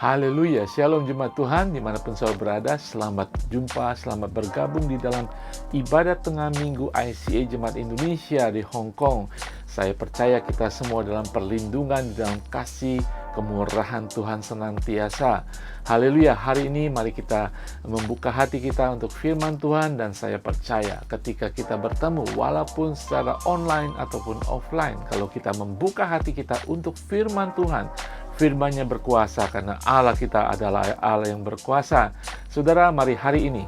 Haleluya, Shalom Jemaat Tuhan, dimanapun saudara berada, selamat jumpa, selamat bergabung di dalam ibadat tengah minggu ICA Jemaat Indonesia di Hong Kong. Saya percaya kita semua dalam perlindungan, dalam kasih, kemurahan Tuhan senantiasa. Haleluya, hari ini mari kita membuka hati kita untuk firman Tuhan, dan saya percaya ketika kita bertemu, walaupun secara online ataupun offline, kalau kita membuka hati kita untuk firman Tuhan, firman-Nya berkuasa, karena Allah kita adalah Allah yang berkuasa. Saudara, mari hari ini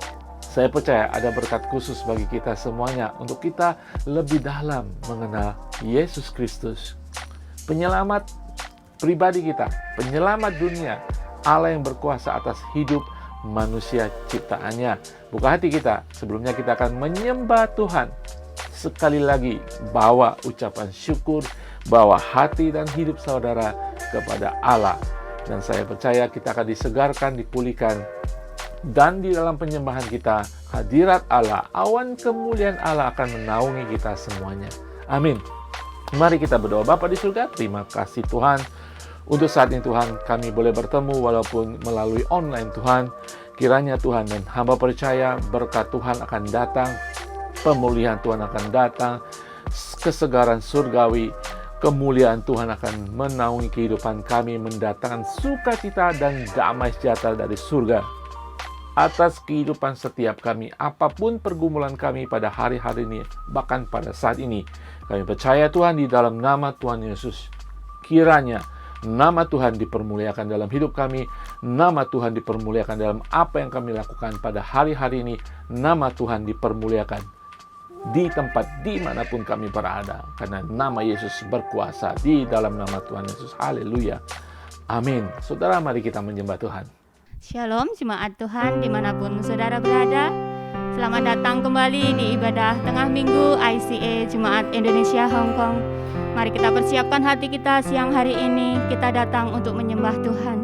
saya percaya ada berkat khusus bagi kita semuanya untuk kita lebih dalam mengenal Yesus Kristus, penyelamat pribadi kita, penyelamat dunia, Allah yang berkuasa atas hidup manusia ciptaannya. Buka hati kita, sebelumnya kita akan menyembah Tuhan. Sekali lagi, bawa ucapan syukur, bawa hati dan hidup saudara kepada Allah. Dan saya percaya kita akan disegarkan, dipulihkan, dan di dalam penyembahan kita, hadirat Allah, awan kemuliaan Allah akan menaungi kita semuanya. Amin. Mari kita berdoa. Bapa di surga, terima kasih Tuhan. Untuk saat ini Tuhan, kami boleh bertemu walaupun melalui online Tuhan. Kiranya Tuhan, dan hamba percaya berkat Tuhan akan datang, pemulihan Tuhan akan datang, kesegaran surgawi, kemuliaan Tuhan akan menaungi kehidupan kami, mendatangkan sukacita dan damai sejahtera dari surga atas kehidupan setiap kami, apapun pergumulan kami pada hari-hari ini, bahkan pada saat ini. Kami percaya Tuhan, di dalam nama Tuhan Yesus, kiranya nama Tuhan dipermuliakan dalam hidup kami, nama Tuhan dipermuliakan dalam apa yang kami lakukan pada hari-hari ini, nama Tuhan dipermuliakan di tempat dimanapun kami berada, karena nama Yesus berkuasa di dalam nama Tuhan Yesus. Haleluya, amin. Saudara, mari kita menyembah Tuhan. Shalom jemaat Tuhan dimanapun saudara berada. Selamat datang kembali di ibadah tengah minggu ICA Jemaat Indonesia Hong Kong. Mari kita persiapkan hati kita siang hari ini. Kita datang untuk menyembah Tuhan.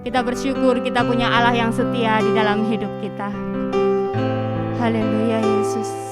Kita bersyukur kita punya Allah yang setia di dalam hidup kita. Haleluya Yesus.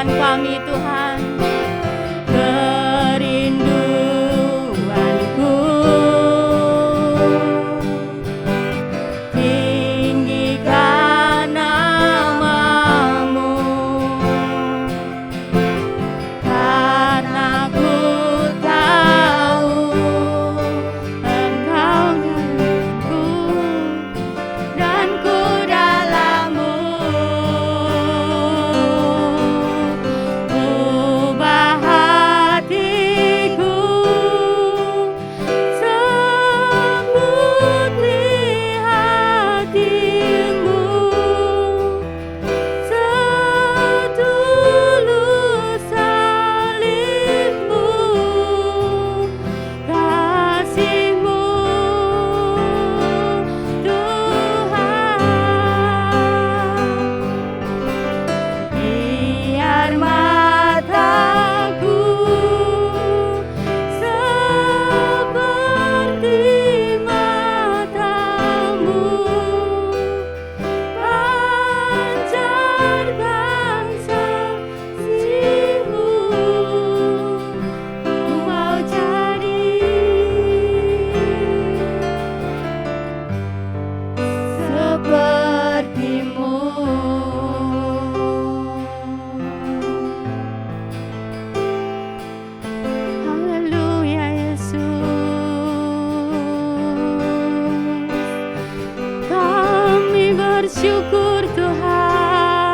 Tuhan kami Tuhan, kerinduanku tinggikan namamu, karena ku tahu Engkau denganku dan ku dalammu. Ubah hatiku seperti hatimu, setulus salibmu, kasihmu Tuhan. Biar mataku seperti matamu, pancarkan kasihmu, ku mau jadi sepertimu. Haleluya Yesus, kami bersyukur Tuhan,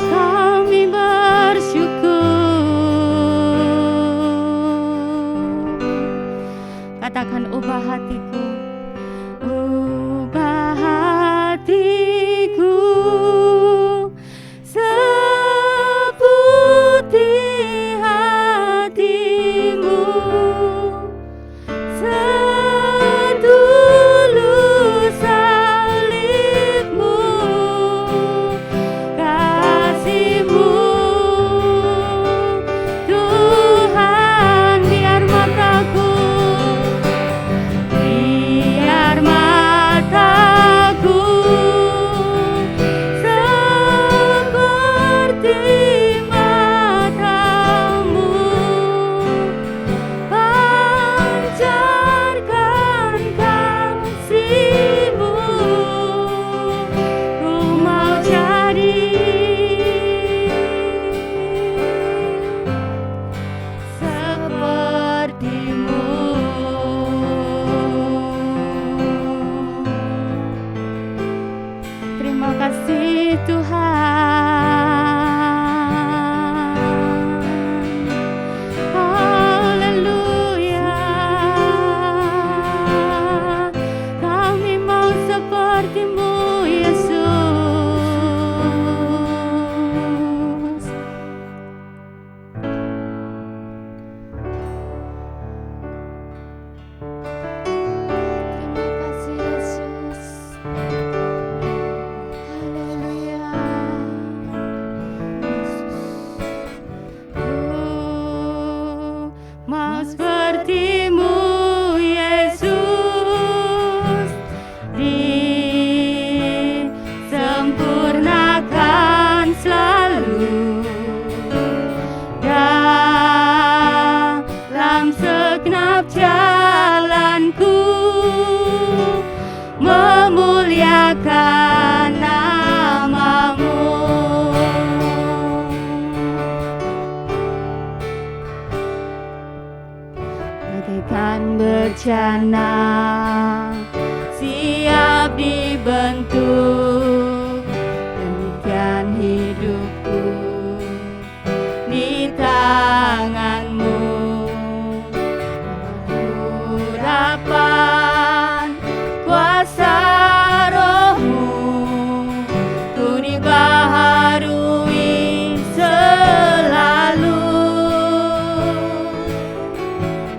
kami bersyukur. Katakan ubah hatiku, ubah hatiku seperti hatimu, setulus salibmu, kasihmu Tuhan. Biar mataku seperti matamu, pancarkan kasihmu, ku mau jadi sepertimu. Terima kasih Tuhan. Haleluya. Kami mau sepertimu Yesus. Terima kasih Yesus. Haleluya. Ku mau sepertimu Yesus, disempurnakan selalu dalam segenap jalanku, memuliakan namamu. Bagaikan bencana siap dibentuk, demikian hidupku di tanganmu. Urapan kuasa rohmu ku dibaharui selalu,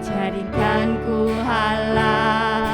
jadikan ku halal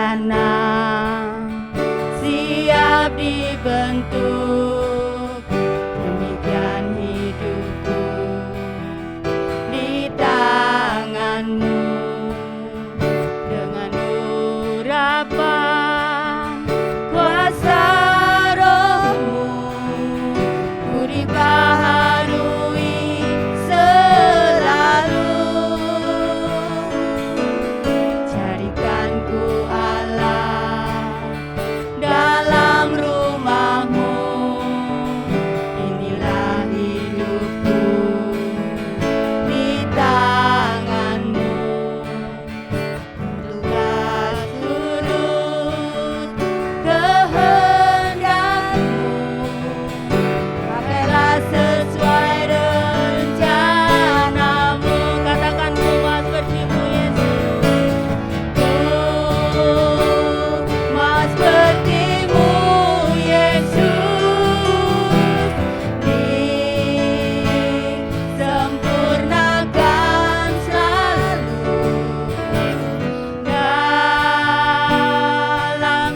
rencana, siap dibentuk. Demikian hidupku di tanganmu, dengan urapan kuasa rohmu, ku dibaharui selalu. Jadikan ku Allah dalam rumahmu, inilah hidupku di tanganmu. Tugas turut kehendakmu, pakailah sesuai rencanamu. Katakan semua sepertimu Yesus, mas sepertimu Yesus, disempurnakan selalu dalam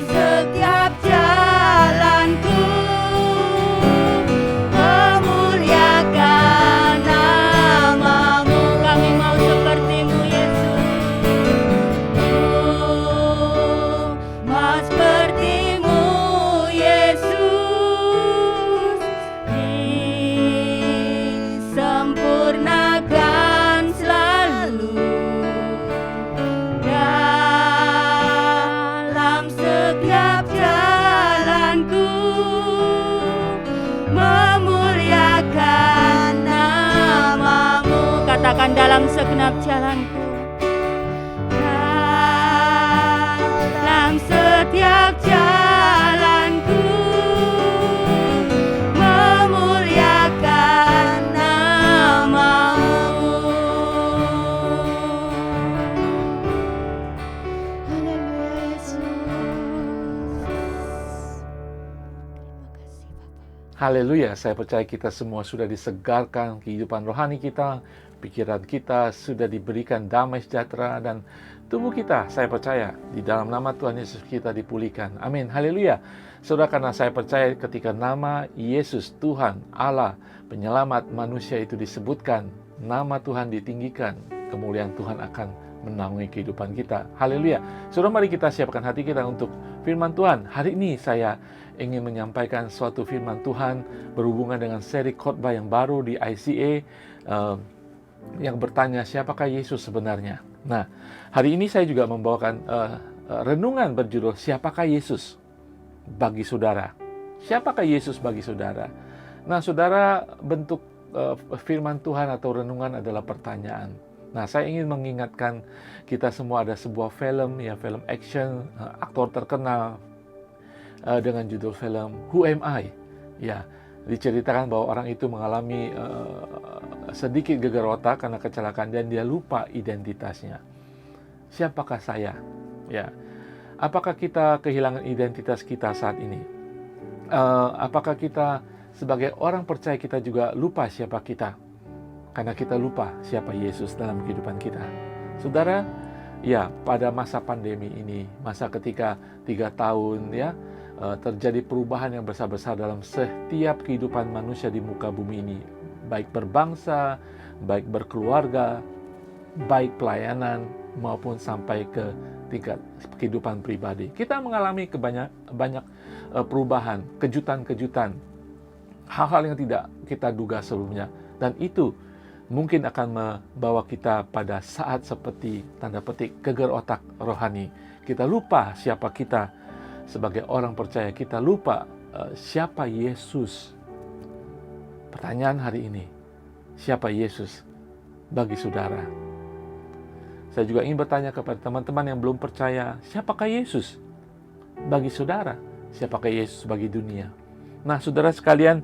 setiap jalanku, memuliakan namamu. Kami mau sepertimu Yesus, mas sepertimu Yesus, disempurnakan selalu dalam setiap jalanku, memuliakan namamu. Katakan dalam segenap jalanku, dalam setiap jalanku, memuliakan namamu. Haleluya Yesus. Haleluya, saya percaya kita semua sudah disegarkan kehidupan rohani kita, pikiran kita sudah diberikan damai sejahtera, dan tubuh kita, saya percaya, di dalam nama Tuhan Yesus kita dipulihkan. Amin, haleluya. Saudara, karena saya percaya ketika nama Yesus, Tuhan, Allah, penyelamat manusia itu disebutkan, nama Tuhan ditinggikan, kemuliaan Tuhan akan menaungi kehidupan kita. Haleluya. Saudara, mari kita siapkan hati kita untuk firman Tuhan. Hari ini saya ingin menyampaikan suatu firman Tuhan berhubungan dengan seri khotbah yang baru di ICA yang bertanya siapakah Yesus sebenarnya. Nah, hari ini saya juga membawakan renungan berjudul siapakah Yesus bagi saudara. Siapakah Yesus bagi saudara? Nah, saudara, bentuk firman Tuhan atau renungan adalah pertanyaan. Nah, saya ingin mengingatkan kita semua ada sebuah film, ya, film action, aktor terkenal dengan judul film Who Am I? Ya, diceritakan bahwa orang itu mengalami sedikit gegar otak karena kecelakaan dan dia lupa identitasnya. Siapakah saya? Ya, apakah kita kehilangan identitas kita saat ini? Apakah kita sebagai orang percaya kita juga lupa siapa kita? Karena kita lupa siapa Yesus dalam kehidupan kita. Saudara, ya, pada masa pandemi ini, masa ketika 3 tahun ya, terjadi perubahan yang besar-besar dalam setiap kehidupan manusia di muka bumi ini, baik berbangsa, baik berkeluarga, baik pelayanan, maupun sampai ke tingkat kehidupan pribadi. Kita mengalami banyak perubahan, kejutan-kejutan, hal-hal yang tidak kita duga sebelumnya, dan itu mungkin akan membawa kita pada saat seperti tanda petik gegar otak rohani. Kita lupa siapa kita sebagai orang percaya, kita lupa siapa Yesus. Pertanyaan hari ini, siapa Yesus bagi saudara? Saya juga ingin bertanya kepada teman-teman yang belum percaya, siapakah Yesus bagi saudara? Siapakah Yesus bagi dunia? Nah, saudara sekalian,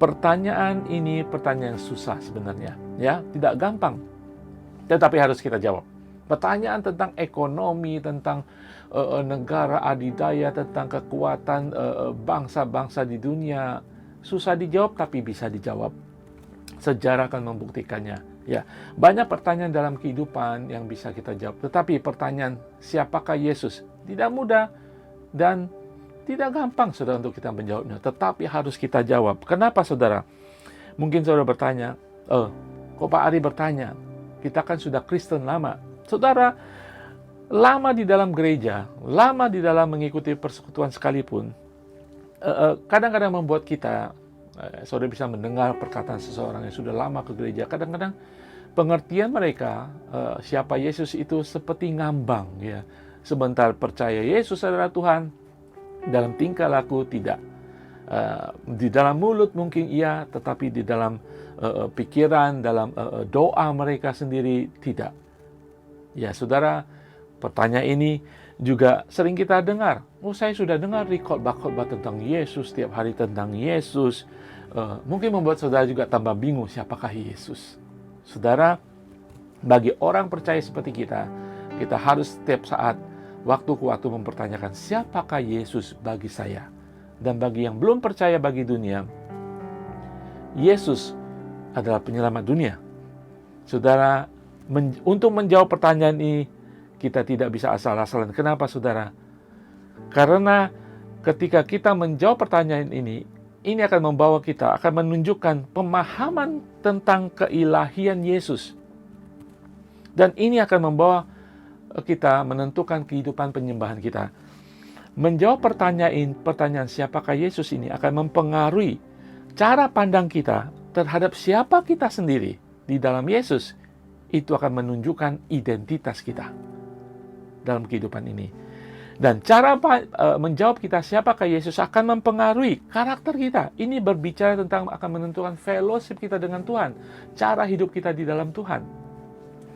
pertanyaan ini pertanyaan yang susah sebenarnya, ya, tidak gampang, tetapi harus kita jawab. Pertanyaan tentang ekonomi, tentang negara adidaya, tentang kekuatan bangsa-bangsa di dunia, susah dijawab tapi bisa dijawab. Sejarah akan membuktikannya. Ya, banyak pertanyaan dalam kehidupan yang bisa kita jawab, tetapi pertanyaan siapakah Yesus Tidak mudah dan tidak gampang, saudara, untuk kita menjawabnya. Tetapi harus kita jawab. Kenapa, saudara? Mungkin saudara bertanya, kok Pak Ari bertanya? Kita kan sudah Kristen lama. Saudara, lama di dalam gereja, lama di dalam mengikuti persekutuan sekalipun, kadang-kadang membuat kita, saudara bisa mendengar perkataan seseorang yang sudah lama ke gereja. Kadang-kadang pengertian mereka, siapa Yesus itu seperti ngambang, ya. Sebentar percaya Yesus adalah Tuhan, dalam tingkah laku tidak. Di dalam mulut mungkin iya, tetapi di dalam pikiran, dalam doa mereka sendiri tidak. Ya, saudara, pertanyaan ini juga sering kita dengar. Saya sudah dengar di khotbah-khotbah tentang Yesus, setiap hari tentang Yesus. Mungkin membuat saudara juga tambah bingung, siapakah Yesus? Saudara, bagi orang percaya seperti kita harus setiap saat, waktu ke waktu mempertanyakan, siapakah Yesus bagi saya? Dan bagi yang belum percaya bagi dunia, Yesus adalah penyelamat dunia. Saudara, untuk menjawab pertanyaan ini, kita tidak bisa asal-asalan. Kenapa, saudara? Karena ketika kita menjawab pertanyaan ini akan membawa kita, akan menunjukkan pemahaman tentang keilahian Yesus. Dan ini akan membawa kita menentukan kehidupan penyembahan kita. Menjawab pertanyaan siapakah Yesus ini akan mempengaruhi cara pandang kita terhadap siapa kita sendiri di dalam Yesus. Itu akan menunjukkan identitas kita dalam kehidupan ini. Dan cara menjawab kita siapakah Yesus akan mempengaruhi karakter kita. Ini berbicara tentang akan menentukan fellowship kita dengan Tuhan, cara hidup kita di dalam Tuhan.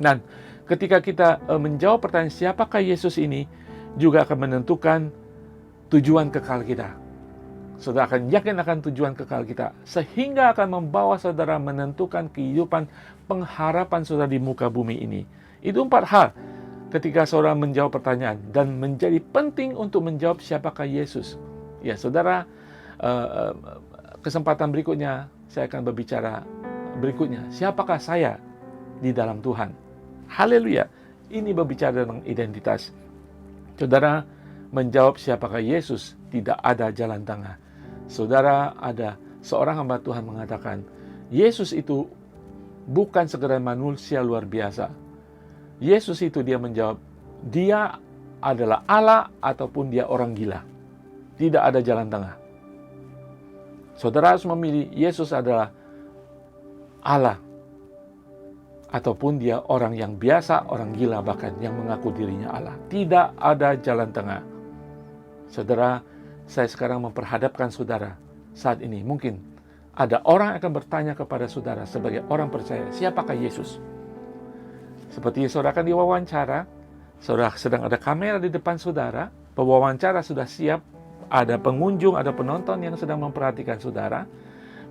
Dan ketika kita menjawab pertanyaan siapakah Yesus ini, juga akan menentukan tujuan kekal kita. Saudara akan yakin akan tujuan kekal kita, sehingga akan membawa saudara menentukan kehidupan pengharapan saudara di muka bumi ini. Itu 4 hal ketika saudara menjawab pertanyaan, dan menjadi penting untuk menjawab siapakah Yesus. Ya, saudara, kesempatan berikutnya saya akan berbicara berikutnya, siapakah saya di dalam Tuhan. Haleluya. Ini berbicara tentang identitas. Saudara, menjawab siapakah Yesus, tidak ada jalan tengah. Saudara, ada seorang hamba Tuhan mengatakan, Yesus itu bukan sekedar manusia luar biasa. Yesus itu, dia menjawab, dia adalah Allah ataupun dia orang gila. Tidak ada jalan tengah. Saudara harus memilih, Yesus adalah Allah ataupun dia orang yang biasa, orang gila bahkan, yang mengaku dirinya Allah. Tidak ada jalan tengah. Saudara, saya sekarang memperhadapkan saudara saat ini. Mungkin ada orang yang akan bertanya kepada saudara sebagai orang percaya, siapakah Yesus? Seperti saudara akan diwawancara, saudara sedang ada kamera di depan saudara, pewawancara sudah siap, ada pengunjung, ada penonton yang sedang memperhatikan saudara.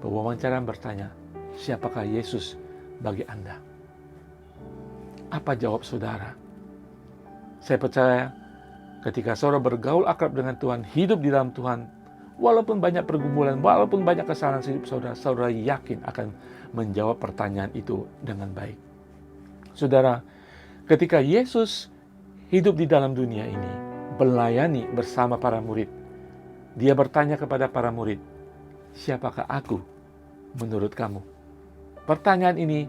Pewawancara bertanya, siapakah Yesus bagi Anda? Apa jawab saudara? Saya percaya ketika saudara bergaul akrab dengan Tuhan, hidup di dalam Tuhan, walaupun banyak pergumulan, walaupun banyak kesalahan hidup saudara, saudara yakin akan menjawab pertanyaan itu dengan baik. Saudara, ketika Yesus hidup di dalam dunia ini, melayani bersama para murid, dia bertanya kepada para murid, siapakah aku menurut kamu? Pertanyaan ini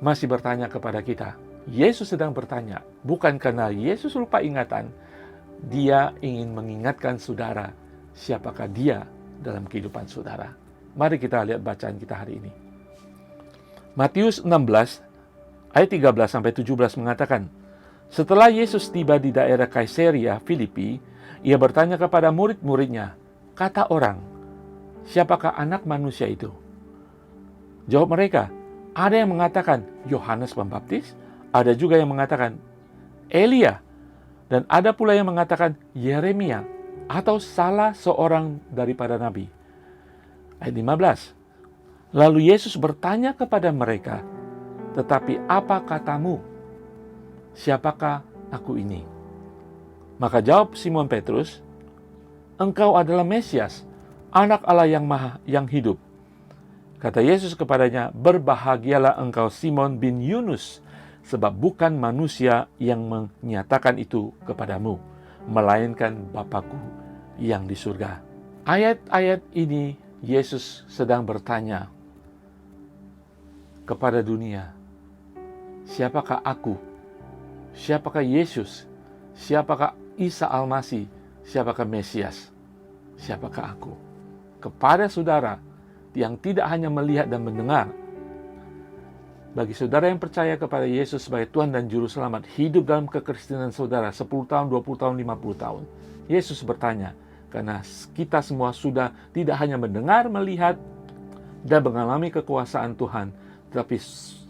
masih bertanya kepada kita. Yesus sedang bertanya, bukan karena Yesus lupa ingatan, dia ingin mengingatkan saudara, siapakah dia dalam kehidupan saudara. Mari kita lihat bacaan kita hari ini. Matius 16, ayat 13-17 mengatakan, setelah Yesus tiba di daerah Kaisarea Filipi, ia bertanya kepada murid-muridnya, kata orang, siapakah anak manusia itu? Jawab mereka, ada yang mengatakan Yohanes Pembaptis, ada juga yang mengatakan Elia, dan ada pula yang mengatakan Yeremia, atau salah seorang daripada nabi. Ayat 15. Lalu Yesus bertanya kepada mereka, tetapi apa katamu? Siapakah aku ini? Maka jawab Simon Petrus, engkau adalah Mesias, anak Allah yang hidup. Kata Yesus kepadanya, berbahagialah engkau Simon bin Yunus, sebab bukan manusia yang menyatakan itu kepadamu, melainkan Bapa-Ku yang di surga. Ayat-ayat ini Yesus sedang bertanya kepada dunia, siapakah aku? Siapakah Yesus? Siapakah Isa Al-Masih? Siapakah Mesias? Siapakah aku? Kepada saudara yang tidak hanya melihat dan mendengar, bagi saudara yang percaya kepada Yesus sebagai Tuhan dan Juru Selamat, hidup dalam kekristenan saudara 10 tahun, 20 tahun, 50 tahun. Yesus bertanya, karena kita semua sudah tidak hanya mendengar, melihat, dan mengalami kekuasaan Tuhan, tetapi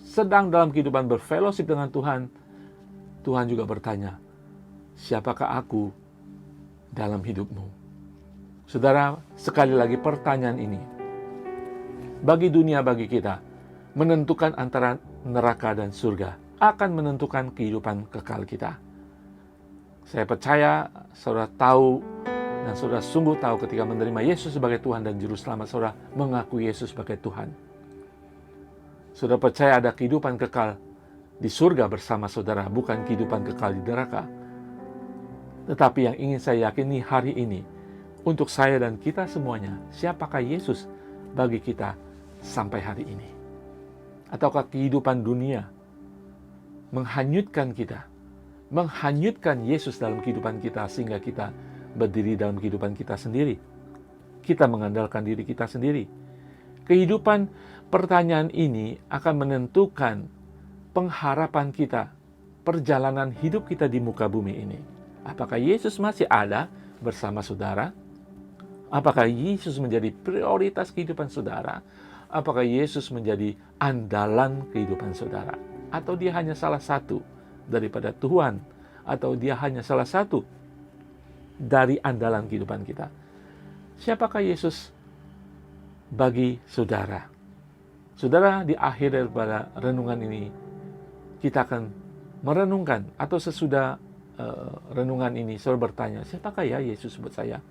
sedang dalam kehidupan berfellowship dengan Tuhan. Tuhan juga bertanya, siapakah aku dalam hidupmu? Saudara, sekali lagi pertanyaan ini, bagi dunia, bagi kita, menentukan antara neraka dan surga, akan menentukan kehidupan kekal kita. Saya percaya saudara tahu dan saudara sungguh tahu ketika menerima Yesus sebagai Tuhan dan Juru Selamat, saudara mengakui Yesus sebagai Tuhan. Saudara percaya ada kehidupan kekal di surga bersama saudara, bukan kehidupan kekal di neraka. Tetapi yang ingin saya yakini hari ini, untuk saya dan kita semuanya, siapakah Yesus bagi kita sampai hari ini? Ataukah kehidupan dunia menghanyutkan kita, menghanyutkan Yesus dalam kehidupan kita sehingga kita berdiri dalam kehidupan kita sendiri? Kita mengandalkan diri kita sendiri. Kehidupan pertanyaan ini akan menentukan pengharapan kita, perjalanan hidup kita di muka bumi ini. Apakah Yesus masih ada bersama saudara? Apakah Yesus menjadi prioritas kehidupan saudara? Apakah Yesus menjadi andalan kehidupan saudara? Atau dia hanya salah satu daripada Tuhan? Atau dia hanya salah satu dari andalan kehidupan kita? Siapakah Yesus bagi saudara? Saudara, di akhir daripada renungan ini, kita akan merenungkan, atau sesudah renungan ini, saudara bertanya, siapakah ya Yesus buat saya?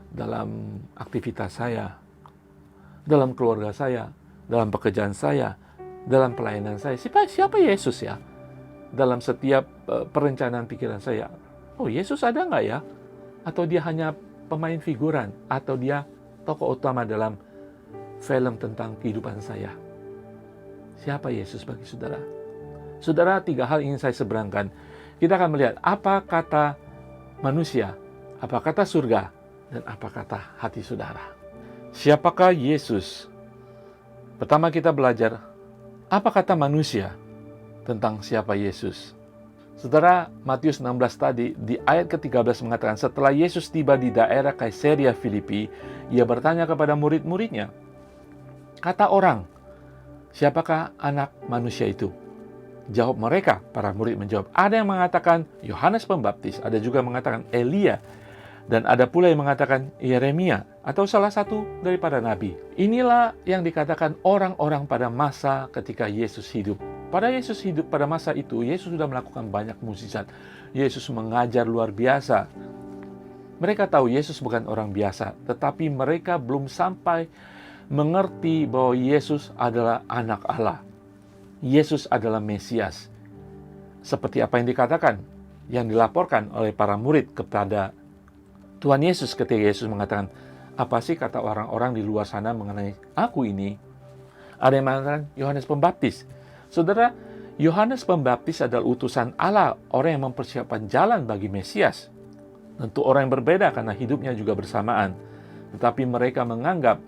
Dalam aktivitas saya, dalam keluarga saya, dalam pekerjaan saya, dalam pelayanan saya. Siapa Yesus ya? Dalam setiap perencanaan pikiran saya. Oh, Yesus ada nggak ya? Atau dia hanya pemain figuran? Atau dia tokoh utama dalam film tentang kehidupan saya? Siapa Yesus bagi saudara? Saudara, 3 hal ingin saya seberangkan. Kita akan melihat apa kata manusia, apa kata surga, dan apa kata hati saudara. Siapakah Yesus? Pertama kita belajar, apa kata manusia tentang siapa Yesus? Saudara, Matius 16 tadi, di ayat ke-13 mengatakan, setelah Yesus tiba di daerah Kaisarea Filipi, ia bertanya kepada murid-muridnya, kata orang, siapakah anak manusia itu? Jawab mereka, para murid menjawab, ada yang mengatakan Yohanes Pembaptis, ada juga mengatakan Elia, dan ada pula yang mengatakan Yeremia, atau salah satu daripada nabi. Inilah yang dikatakan orang-orang pada masa ketika Yesus hidup. Pada Yesus hidup pada masa itu, Yesus sudah melakukan banyak mukjizat. Yesus mengajar luar biasa. Mereka tahu Yesus bukan orang biasa, tetapi mereka belum sampai mengerti bahwa Yesus adalah anak Allah. Yesus adalah Mesias. Seperti apa yang dikatakan, yang dilaporkan oleh para murid kepada Tuhan Yesus ketika Yesus mengatakan, apa sih kata orang-orang di luar sana mengenai aku ini? Ada yang mengatakan Yohanes Pembaptis. Saudara, Yohanes Pembaptis adalah utusan Allah, orang yang mempersiapkan jalan bagi Mesias. Tentu orang yang berbeda karena hidupnya juga bersamaan. Tetapi mereka menganggap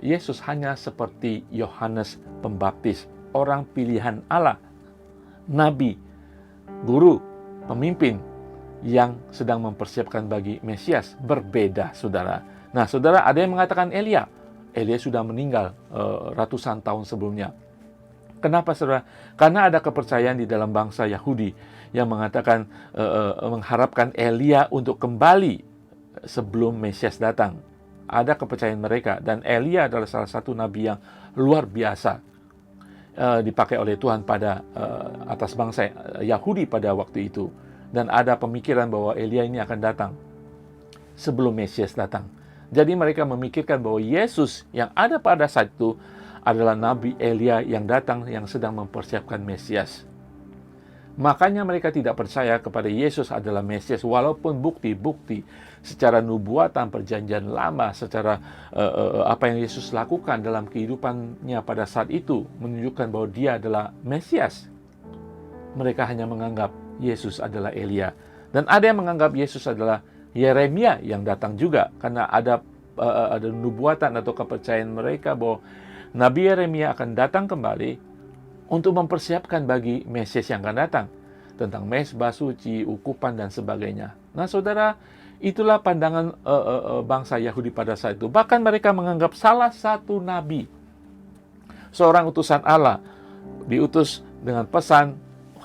Yesus hanya seperti Yohanes Pembaptis, orang pilihan Allah, nabi, guru, pemimpin yang sedang mempersiapkan bagi Mesias. Berbeda, saudara. Nah, saudara, ada yang mengatakan Elia. Elia sudah meninggal ratusan tahun sebelumnya. Kenapa, saudara? Karena ada kepercayaan di dalam bangsa Yahudi yang mengatakan mengharapkan Elia untuk kembali sebelum Mesias datang. Ada kepercayaan mereka, dan Elia adalah salah satu nabi yang luar biasa dipakai oleh Tuhan pada atas bangsa Yahudi pada waktu itu. Dan ada pemikiran bahwa Elia ini akan datang sebelum Mesias datang. Jadi mereka memikirkan bahwa Yesus yang ada pada saat itu adalah Nabi Elia yang datang, yang sedang mempersiapkan Mesias. Makanya mereka tidak percaya kepada Yesus adalah Mesias, walaupun bukti-bukti secara nubuatan perjanjian lama, secara apa yang Yesus lakukan dalam kehidupannya pada saat itu menunjukkan bahwa dia adalah Mesias. Mereka hanya menganggap Yesus adalah Elia. Dan ada yang menganggap Yesus adalah Yeremia yang datang juga, karena ada nubuatan atau kepercayaan mereka bahwa Nabi Yeremia akan datang kembali untuk mempersiapkan bagi Mesias yang akan datang, tentang mezbah suci, ukupan, dan sebagainya. Nah, saudara, itulah pandangan bangsa Yahudi pada saat itu. Bahkan mereka menganggap salah satu nabi, seorang utusan Allah, diutus dengan pesan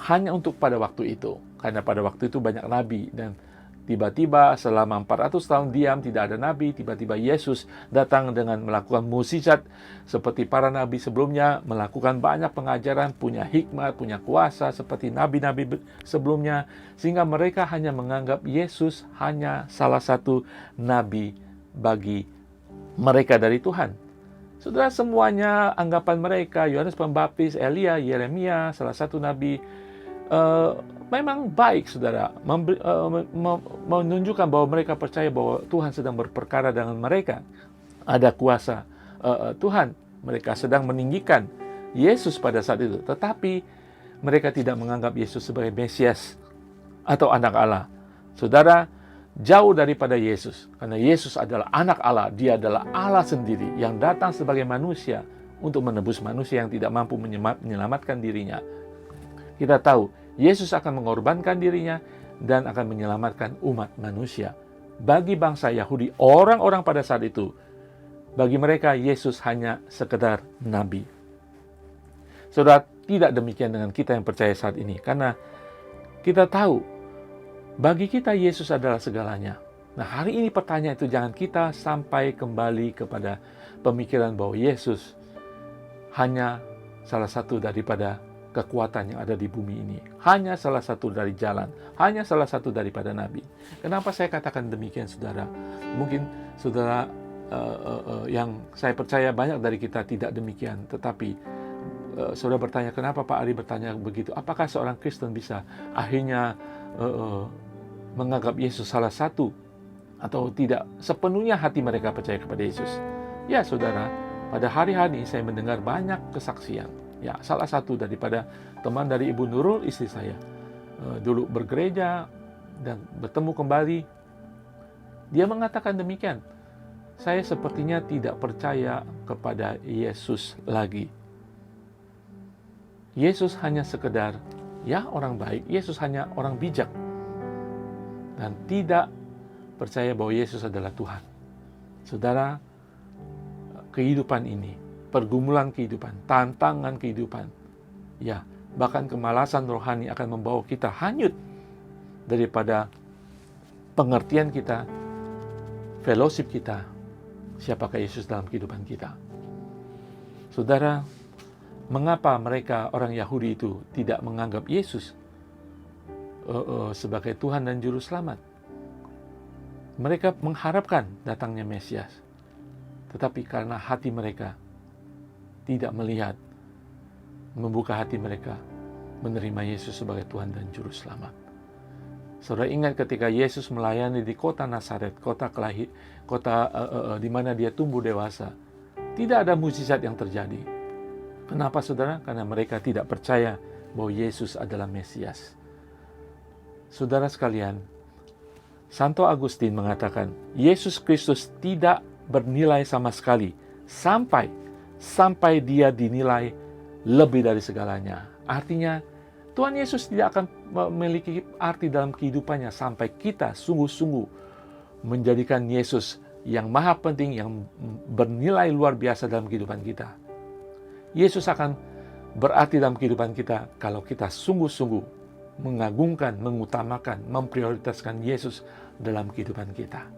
hanya untuk pada waktu itu. Karena pada waktu itu banyak nabi, dan tiba-tiba selama 400 tahun diam, tidak ada nabi, tiba-tiba Yesus datang dengan melakukan mukjizat seperti para nabi sebelumnya, melakukan banyak pengajaran, punya hikmat, punya kuasa seperti nabi-nabi sebelumnya, sehingga mereka hanya menganggap Yesus hanya salah satu nabi bagi mereka dari Tuhan. Saudara, semuanya anggapan mereka, Yohanes Pembaptis, Elia, Yeremia, salah satu nabi, memang baik, saudara, menunjukkan bahwa mereka percaya bahwa Tuhan sedang berperkara dengan mereka. Ada kuasa Tuhan. Mereka sedang meninggikan Yesus pada saat itu. Tetapi mereka tidak menganggap Yesus sebagai Mesias atau anak Allah. Saudara, jauh daripada Yesus. Karena Yesus adalah anak Allah. Dia adalah Allah sendiri yang datang sebagai manusia untuk menebus manusia yang tidak mampu menyelamatkan dirinya. Kita tahu Yesus akan mengorbankan dirinya dan akan menyelamatkan umat manusia. Bagi bangsa Yahudi, orang-orang pada saat itu, bagi mereka Yesus hanya sekedar nabi. Saudara, tidak demikian dengan kita yang percaya saat ini. Karena kita tahu, bagi kita Yesus adalah segalanya. Nah, hari ini pertanyaan itu jangan kita sampai kembali kepada pemikiran bahwa Yesus hanya salah satu daripada kekuatan yang ada di bumi ini. Hanya salah satu dari jalan. Hanya salah satu daripada nabi. Kenapa saya katakan demikian, saudara? Mungkin saudara yang saya percaya banyak dari kita tidak demikian. Tetapi saudara bertanya, kenapa Pak Ari bertanya begitu? Apakah seorang Kristen bisa akhirnya menganggap Yesus salah satu? Atau tidak sepenuhnya hati mereka percaya kepada Yesus? Ya, saudara, pada hari-hari saya mendengar banyak kesaksian. Ya, salah satu daripada teman dari Ibu Nurul, istri saya, dulu bergereja dan bertemu kembali. Dia mengatakan demikian, saya sepertinya tidak percaya kepada Yesus lagi. Yesus hanya sekedar, ya, orang baik. Yesus hanya orang bijak. Dan tidak percaya bahwa Yesus adalah Tuhan. Saudara, kehidupan ini, pergumulan kehidupan, tantangan kehidupan, ya, bahkan kemalasan rohani akan membawa kita hanyut daripada pengertian kita, fellowship kita, siapakah Yesus dalam kehidupan kita. Saudara, mengapa mereka orang Yahudi itu tidak menganggap Yesus sebagai Tuhan dan Juru Selamat? Mereka mengharapkan datangnya Mesias, tetapi karena hati mereka tidak melihat, membuka hati mereka, menerima Yesus sebagai Tuhan dan Juru Selamat. Saudara ingat ketika Yesus melayani di kota Nazaret, kota di mana dia tumbuh dewasa, tidak ada mukjizat yang terjadi. Kenapa, saudara? Karena mereka tidak percaya bahwa Yesus adalah Mesias. Saudara sekalian, Santo Agustin mengatakan, Yesus Kristus tidak bernilai sama sekali sampai dia dinilai lebih dari segalanya. Artinya, Tuhan Yesus tidak akan memiliki arti dalam kehidupannya sampai kita sungguh-sungguh menjadikan Yesus yang maha penting, yang bernilai luar biasa dalam kehidupan kita. Yesus akan berarti dalam kehidupan kita kalau kita sungguh-sungguh mengagungkan, mengutamakan, memprioritaskan Yesus dalam kehidupan kita.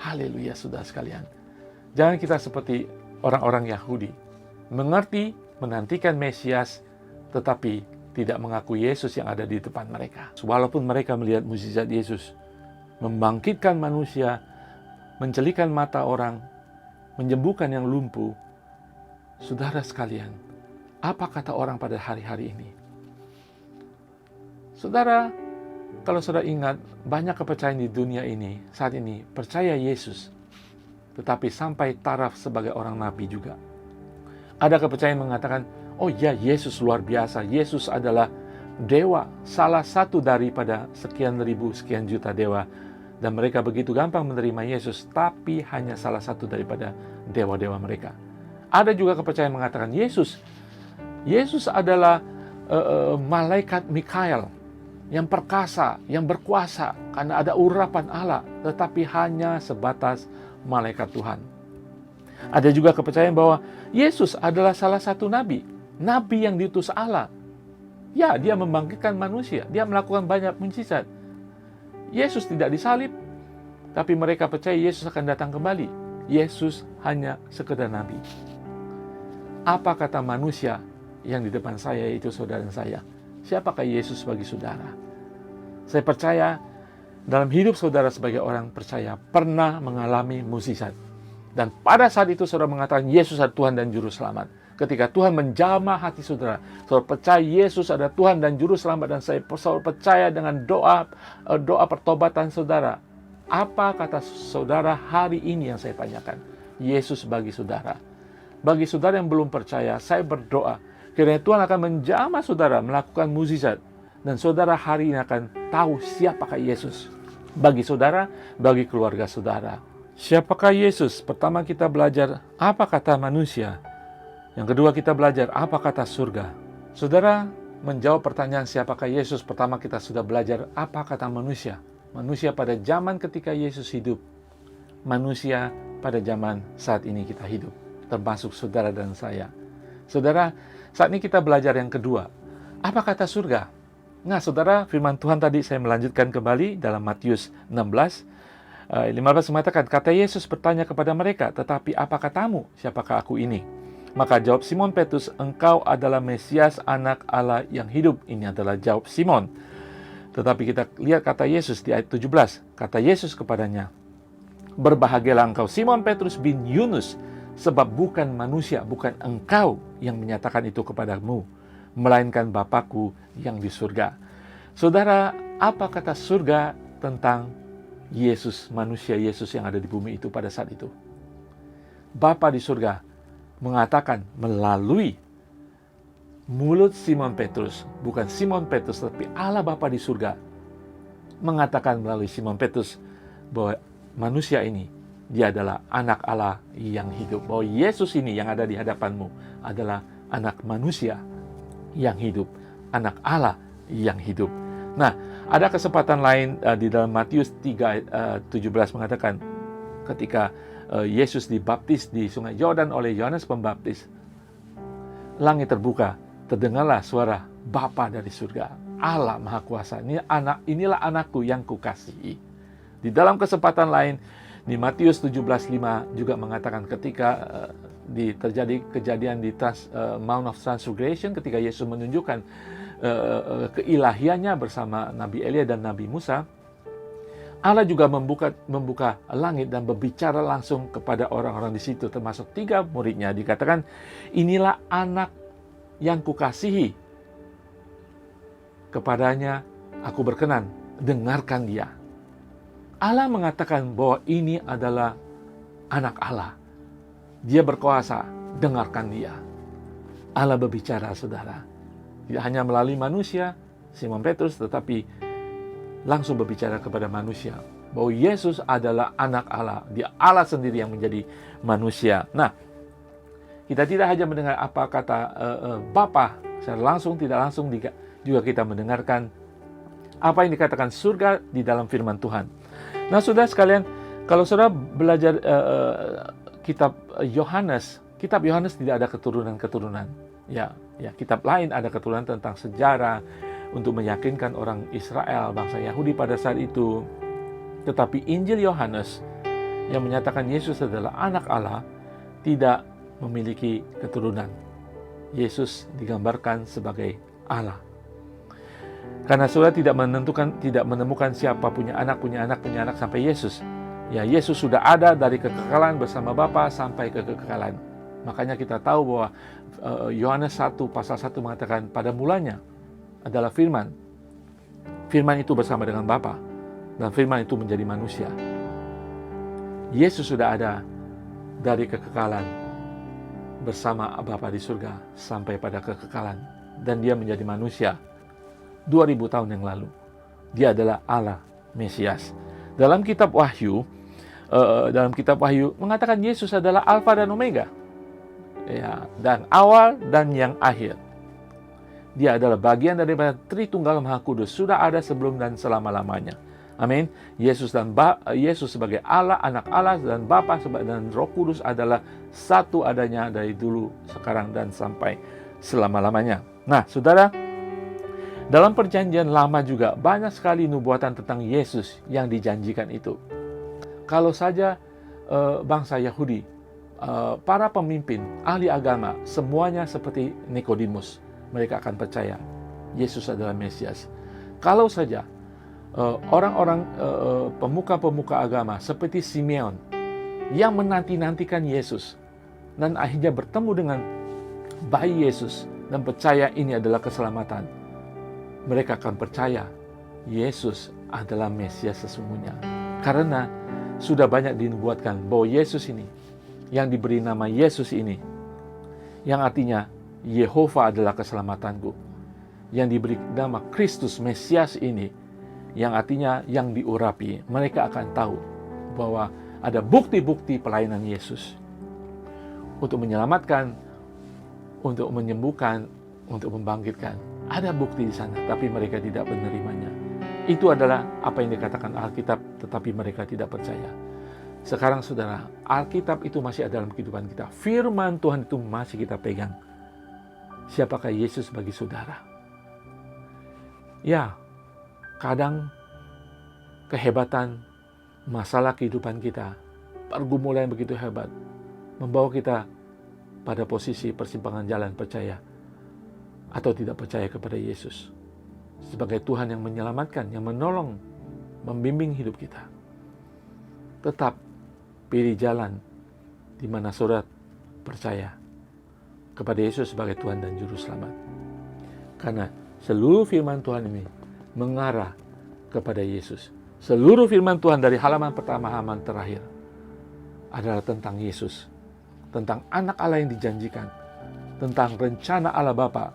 Haleluya, saudara sekalian. Jangan kita seperti orang-orang Yahudi, mengerti, menantikan Mesias, tetapi tidak mengakui Yesus yang ada di depan mereka. Walaupun mereka melihat mukjizat Yesus, membangkitkan manusia, mencelikan mata orang, menyembuhkan yang lumpuh. Saudara sekalian, apa kata orang pada hari-hari ini? Saudara, kalau saudara ingat, banyak kepercayaan di dunia ini saat ini percaya Yesus, tetapi sampai taraf sebagai orang nabi juga. Ada kepercayaan mengatakan, oh ya, Yesus luar biasa, Yesus adalah dewa, salah satu daripada sekian ribu, sekian juta dewa. Dan mereka begitu gampang menerima Yesus, tapi hanya salah satu daripada dewa-dewa mereka. Ada juga kepercayaan mengatakan Yesus adalah malaikat Mikael yang perkasa, yang berkuasa, karena ada urapan Allah, tetapi hanya sebatas malaikat Tuhan. Ada juga kepercayaan bahwa Yesus adalah salah satu nabi yang diutus Allah. Ya, dia membangkitkan manusia, dia melakukan banyak mukjizat. Yesus tidak disalib, tapi mereka percaya Yesus akan datang kembali. Yesus hanya sekedar nabi. Apa kata manusia yang di depan saya, itu saudara saya? Siapakah Yesus bagi saudara? Saya percaya dalam hidup saudara sebagai orang percaya pernah mengalami mukjizat. Dan pada saat itu saudara mengatakan Yesus adalah Tuhan dan Juru Selamat. Ketika Tuhan menjamah hati saudara, saudara percaya Yesus adalah Tuhan dan Juru Selamat, dan saudara percaya dengan doa pertobatan saudara. Apa kata saudara hari ini yang saya tanyakan? Yesus bagi saudara. Bagi saudara yang belum percaya, saya berdoa kiranya Tuhan akan menjamah saudara melakukan mukjizat, dan saudara hari ini akan tahu siapakah Yesus bagi saudara, bagi keluarga saudara. Siapakah Yesus? Pertama kita belajar apa kata manusia. Yang kedua kita belajar apa kata surga. Saudara menjawab pertanyaan siapakah Yesus, pertama kita sudah belajar apa kata manusia. Manusia pada zaman ketika Yesus hidup, manusia pada zaman saat ini kita hidup, termasuk saudara dan saya. Saudara, saat ini kita belajar yang kedua. Apa kata surga? Nah, saudara, firman Tuhan tadi saya melanjutkan kembali dalam Matius 15 mengatakan, kata Yesus bertanya kepada mereka, tetapi apa katamu? Siapakah aku ini? Maka jawab Simon Petrus, engkau adalah Mesias, anak Allah yang hidup. Ini adalah jawab Simon. Tetapi kita lihat kata Yesus di ayat 17. Kata Yesus kepadanya, berbahagialah engkau Simon Petrus bin Yunus, sebab bukan manusia, bukan engkau yang menyatakan itu kepadamu, melainkan Bapakku yang di surga. Saudara, apa kata surga tentang Yesus, manusia Yesus yang ada di bumi itu pada saat itu? Bapa di surga mengatakan melalui mulut Simon Petrus, bukan Simon Petrus, tapi Allah Bapa di surga mengatakan melalui Simon Petrus bahwa manusia ini, dia adalah anak Allah yang hidup. Bahwa Yesus ini yang ada di hadapanmu adalah anak manusia yang hidup, anak Allah yang hidup. Nah, ada kesempatan lain di dalam Matius 3:17 mengatakan ketika Yesus dibaptis di Sungai Yordan oleh Yohanes Pembaptis, langit terbuka, terdengarlah suara Bapa dari surga, Allah Maha Kuasa. Inilah anakku yang kukasihi. Di dalam kesempatan lain di Matius 17:5 juga mengatakan ketika terjadi kejadian di Mount of Transfiguration, ketika Yesus menunjukkan keilahiannya bersama Nabi Elia dan Nabi Musa, Allah juga membuka langit dan berbicara langsung kepada orang-orang di situ, termasuk 3 muridnya. Dikatakan, inilah anak yang kukasihi, kepadanya aku berkenan, dengarkan dia. Allah mengatakan bahwa ini adalah anak Allah. Dia berkuasa, dengarkan dia. Allah berbicara, saudara. Tidak hanya melalui manusia, Simon Petrus, tetapi langsung berbicara kepada manusia. Bahwa Yesus adalah anak Allah. Dia Allah sendiri yang menjadi manusia. Nah, kita tidak hanya mendengar apa kata Bapa secara langsung, tidak langsung juga kita mendengarkan apa yang dikatakan surga di dalam firman Tuhan. Nah, saudara sekalian, kalau saudara belajar kitab Yohanes tidak ada keturunan-keturunan. Ya, kitab lain ada keturunan tentang sejarah untuk meyakinkan orang Israel, bangsa Yahudi pada saat itu. Tetapi Injil Yohanes yang menyatakan Yesus adalah anak Allah tidak memiliki keturunan. Yesus digambarkan sebagai Allah. Karena saudara tidak menemukan siapa punya anak sampai Yesus. Ya, Yesus sudah ada dari kekekalan bersama Bapa sampai ke kekekalan. Makanya kita tahu bahwa Yohanes 1 pasal 1 mengatakan pada mulanya adalah firman. Firman itu bersama dengan Bapa, dan firman itu menjadi manusia. Yesus sudah ada dari kekekalan bersama Bapa di surga sampai pada kekekalan, dan dia menjadi manusia 2000 tahun yang lalu. Dia adalah Allah Mesias. Dalam kitab Wahyu mengatakan Yesus adalah Alfa dan Omega, ya, dan awal dan yang akhir. Dia adalah bagian daripada Tritunggal Maha Kudus, sudah ada sebelum dan selama-lamanya. Amin. Yesus sebagai Allah, anak Allah, dan Bapa dan Roh Kudus adalah satu adanya dari dulu, sekarang, dan sampai selama-lamanya. Nah, saudara, dalam perjanjian lama juga banyak sekali nubuatan tentang Yesus yang dijanjikan itu. Kalau saja bangsa Yahudi, para pemimpin, ahli agama, semuanya seperti Nikodemus, mereka akan percaya Yesus adalah Mesias. Kalau saja orang-orang pemuka-pemuka agama seperti Simeon yang menanti-nantikan Yesus dan akhirnya bertemu dengan bayi Yesus dan percaya ini adalah keselamatan, mereka akan percaya Yesus adalah Mesias sesungguhnya. Karena sudah banyak dinubuatkan bahwa Yesus ini, yang diberi nama Yesus ini, yang artinya Yehova adalah keselamatanku, yang diberi nama Kristus Mesias ini, yang artinya yang diurapi, mereka akan tahu bahwa ada bukti-bukti pelayanan Yesus untuk menyelamatkan, untuk menyembuhkan, untuk membangkitkan. Ada bukti di sana, tapi mereka tidak menerimanya. Itu adalah apa yang dikatakan Alkitab, tetapi mereka tidak percaya. Sekarang saudara, Alkitab itu masih ada dalam kehidupan kita. Firman Tuhan itu masih kita pegang. Siapakah Yesus bagi saudara? Ya, kadang kehebatan, masalah kehidupan kita, pergumulan yang begitu hebat, membawa kita pada posisi persimpangan jalan percaya atau tidak percaya kepada Yesus sebagai Tuhan yang menyelamatkan, yang menolong, membimbing hidup kita. Tetap pilih jalan di mana saudara percaya kepada Yesus sebagai Tuhan dan Juru Selamat. Karena seluruh firman Tuhan ini mengarah kepada Yesus. Seluruh firman Tuhan dari halaman pertama halaman terakhir adalah tentang Yesus, tentang anak Allah yang dijanjikan, tentang rencana Allah Bapa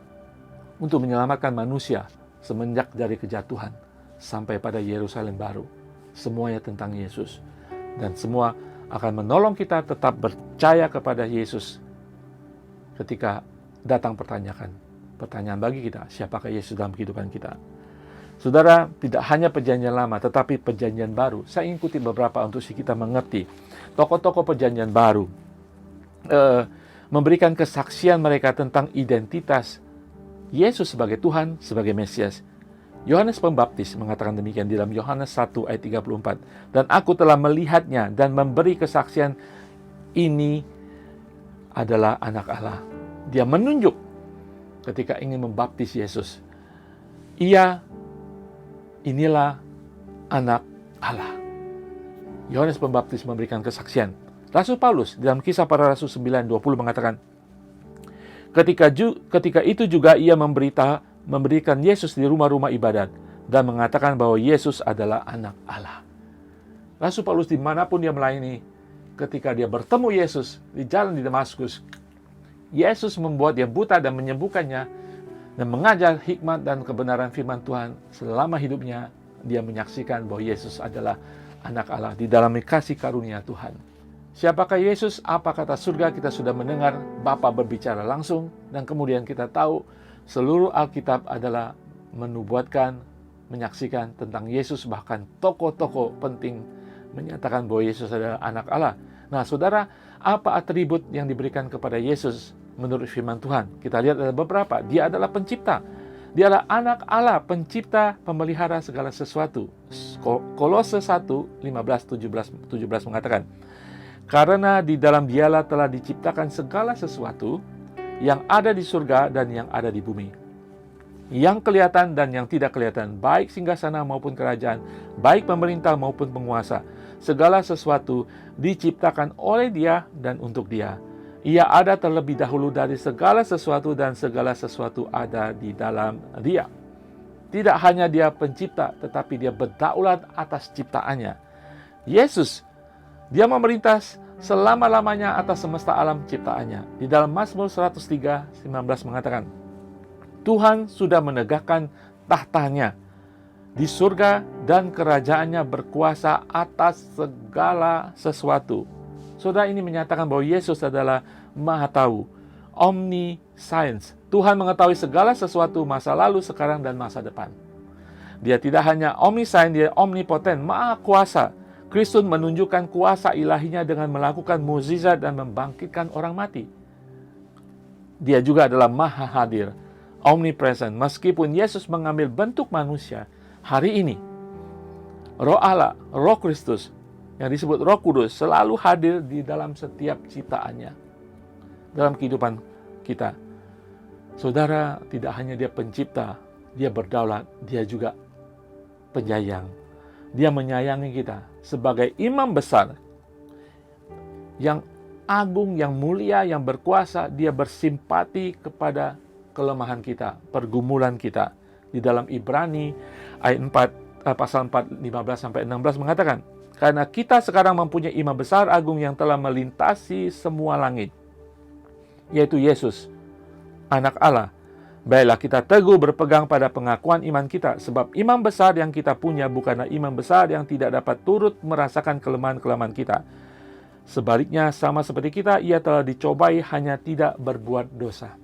untuk menyelamatkan manusia semenjak dari kejatuhan sampai pada Yerusalem baru. Semuanya tentang Yesus. Dan semua akan menolong kita tetap percaya kepada Yesus ketika datang pertanyaan bagi kita, siapakah Yesus dalam kehidupan kita. Saudara, tidak hanya perjanjian lama, tetapi perjanjian baru. Saya ingin kutip beberapa untuk kita mengerti. Tokoh-tokoh perjanjian baru memberikan kesaksian mereka tentang identitas Yesus sebagai Tuhan, sebagai Mesias. Yohanes Pembaptis mengatakan demikian di dalam Yohanes 1 ayat 34. Dan aku telah melihatnya dan memberi kesaksian, ini adalah anak Allah. Dia menunjuk ketika ingin membaptis Yesus. Inilah anak Allah. Yohanes Pembaptis memberikan kesaksian. Rasul Paulus dalam Kisah Para Rasul 9:20 mengatakan, Ketika itu juga ia memberikan Yesus di rumah-rumah ibadat dan mengatakan bahwa Yesus adalah anak Allah. Rasul Paulus dimanapun dia melayani, ketika dia bertemu Yesus di jalan di Damaskus, Yesus membuat dia buta dan menyembuhkannya dan mengajar hikmat dan kebenaran firman Tuhan. Selama hidupnya dia menyaksikan bahwa Yesus adalah anak Allah di dalam kasih karunia Tuhan. Siapakah Yesus? Apa kata surga? Kita sudah mendengar Bapa berbicara langsung, dan kemudian kita tahu seluruh Alkitab adalah menubuatkan, menyaksikan tentang Yesus, bahkan tokoh-tokoh penting menyatakan bahwa Yesus adalah anak Allah. Nah, saudara, apa atribut yang diberikan kepada Yesus menurut firman Tuhan? Kita lihat ada beberapa. Dia adalah pencipta. Dia adalah anak Allah, pencipta, pemelihara segala sesuatu. Kolose 1:15-17 mengatakan, karena di dalam Dialah telah diciptakan segala sesuatu yang ada di surga dan yang ada di bumi, yang kelihatan dan yang tidak kelihatan, baik singgasana maupun kerajaan, baik pemerintah maupun penguasa. Segala sesuatu diciptakan oleh Dia dan untuk Dia. Ia ada terlebih dahulu dari segala sesuatu dan segala sesuatu ada di dalam Dia. tidak hanya dia pencipta, tetapi dia berdaulat atas ciptaannya. Yesus, dia memerintah selama-lamanya atas semesta alam ciptaannya. Di dalam Mazmur 103:19 mengatakan, Tuhan sudah menegakkan tahtanya di surga dan kerajaannya berkuasa atas segala sesuatu. Saudara, ini menyatakan bahwa Yesus adalah Maha Tahu, omniscience. Tuhan mengetahui segala sesuatu masa lalu, sekarang, dan masa depan. Dia tidak hanya omniscient, dia omnipotent, Maha Kuasa. Kristus menunjukkan kuasa ilahinya dengan melakukan mukjizat dan membangkitkan orang mati. Dia juga adalah Maha Hadir, omnipresent. Meskipun Yesus mengambil bentuk manusia, hari ini Roh Allah, Roh Kristus, yang disebut Roh Kudus, selalu hadir di dalam setiap ciptaannya, dalam kehidupan kita. Saudara, tidak hanya dia pencipta, dia berdaulat, dia juga penyayang. Dia menyayangi kita sebagai imam besar yang agung, yang mulia, yang berkuasa. Dia bersimpati kepada kelemahan kita, pergumulan kita. Di dalam Ibrani ayat 4, pasal 4, 15-16 mengatakan, karena kita sekarang mempunyai imam besar agung yang telah melintasi semua langit, yaitu Yesus, Anak Allah. Baiklah kita teguh berpegang pada pengakuan iman kita, sebab imam besar yang kita punya bukanlah imam besar yang tidak dapat turut merasakan kelemahan-kelemahan kita. Sebaliknya, sama seperti kita, ia telah dicobai, hanya tidak berbuat dosa.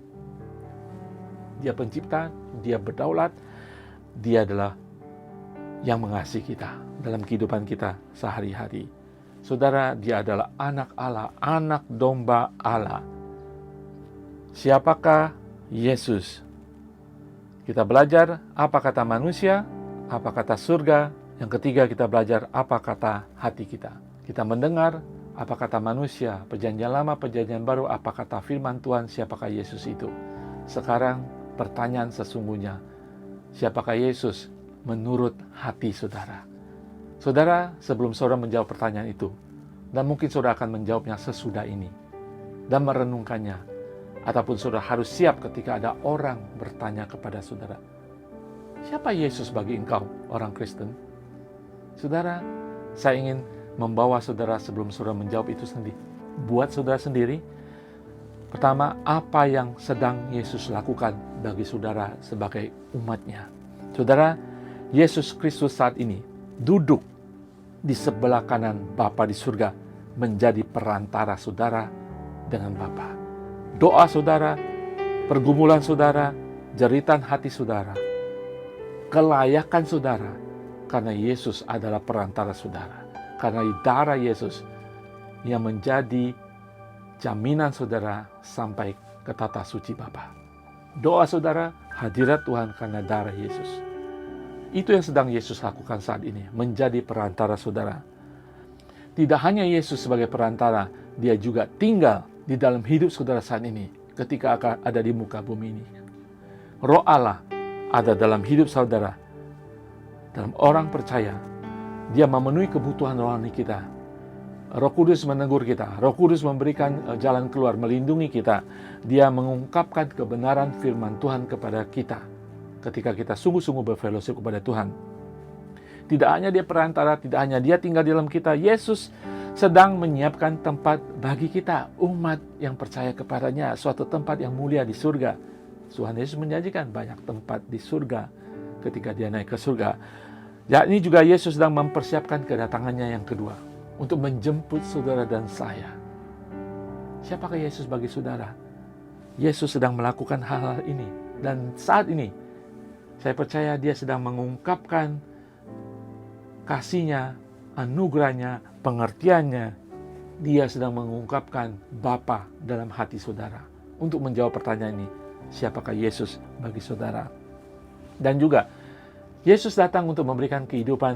Dia pencipta, dia berdaulat, dia adalah yang mengasihi kita dalam kehidupan kita sehari-hari. Saudara, dia adalah anak Allah, anak domba Allah. Siapakah Yesus? Kita belajar apa kata manusia, apa kata surga. Yang ketiga, kita belajar apa kata hati kita. Kita mendengar apa kata manusia, perjanjian lama, perjanjian baru, apa kata firman Tuhan, siapakah Yesus itu. Sekarang pertanyaan sesungguhnya, siapakah Yesus menurut hati saudara? Saudara, sebelum saudara menjawab pertanyaan itu, dan mungkin saudara akan menjawabnya sesudah ini, dan merenungkannya, ataupun saudara harus siap ketika ada orang bertanya kepada saudara, siapa Yesus bagi engkau, orang Kristen? Saudara, saya ingin membawa saudara sebelum saudara menjawab itu sendiri. Buat saudara sendiri, pertama, apa yang sedang Yesus lakukan bagi saudara sebagai umatnya? Saudara, Yesus Kristus saat ini duduk di sebelah kanan Bapa di surga, menjadi perantara saudara dengan Bapa. Doa saudara, pergumulan saudara, jeritan hati saudara, kelayakan saudara, karena Yesus adalah perantara saudara. Karena darah Yesus yang menjadi jaminan saudara sampai ke tata suci Bapa. Doa saudara, hadirat Tuhan karena darah Yesus. Itu yang sedang Yesus lakukan saat ini, menjadi perantara saudara. Tidak hanya Yesus sebagai perantara, dia juga tinggal di dalam hidup saudara saat ini ketika akan ada di muka bumi ini. Roh Allah ada dalam hidup saudara, dalam orang percaya. Dia memenuhi kebutuhan rohani kita. Roh Kudus menegur kita, Roh Kudus memberikan jalan keluar, melindungi kita. Dia mengungkapkan kebenaran firman Tuhan kepada kita ketika kita sungguh-sungguh berfellowship kepada Tuhan. Tidak hanya dia perantara, tidak hanya dia tinggal di dalam kita, Yesus sedang menyiapkan tempat bagi kita, umat yang percaya kepadanya, suatu tempat yang mulia di surga. Tuhan Yesus menjanjikan banyak tempat di surga ketika dia naik ke surga. Ya, ini juga Yesus sedang mempersiapkan kedatangannya yang kedua untuk menjemput saudara dan saya. Siapakah Yesus bagi saudara? Yesus sedang melakukan hal-hal ini, dan saat ini saya percaya dia sedang mengungkapkan kasih-Nya, anugerah-Nya, pengertiannya. Dia sedang mengungkapkan Bapa dalam hati saudara. Untuk menjawab pertanyaan ini, siapakah Yesus bagi saudara? Dan juga Yesus datang untuk memberikan kehidupan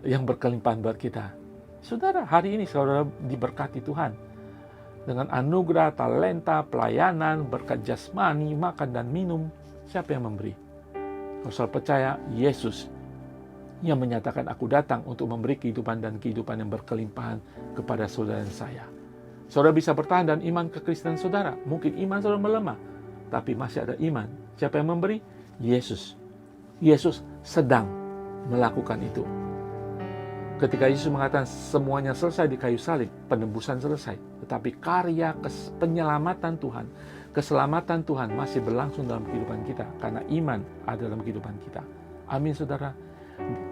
yang berkelimpahan buat kita. Saudara, hari ini saudara diberkati Tuhan dengan anugerah, talenta, pelayanan, berkat jasmani, makan dan minum. Siapa yang memberi? Kalau saudara percaya, Yesus yang menyatakan, aku datang untuk memberi kehidupan dan kehidupan yang berkelimpahan kepada saudara dan saya. Saudara bisa bertahan dan iman kekristenan saudara. Mungkin iman saudara melemah, tapi masih ada iman. Siapa yang memberi? Yesus. Yesus sedang melakukan itu. Ketika Yesus mengatakan semuanya selesai di kayu salib, penebusan selesai. Tetapi karya penyelamatan Tuhan, keselamatan Tuhan masih berlangsung dalam kehidupan kita. Karena iman ada dalam kehidupan kita. Amin saudara.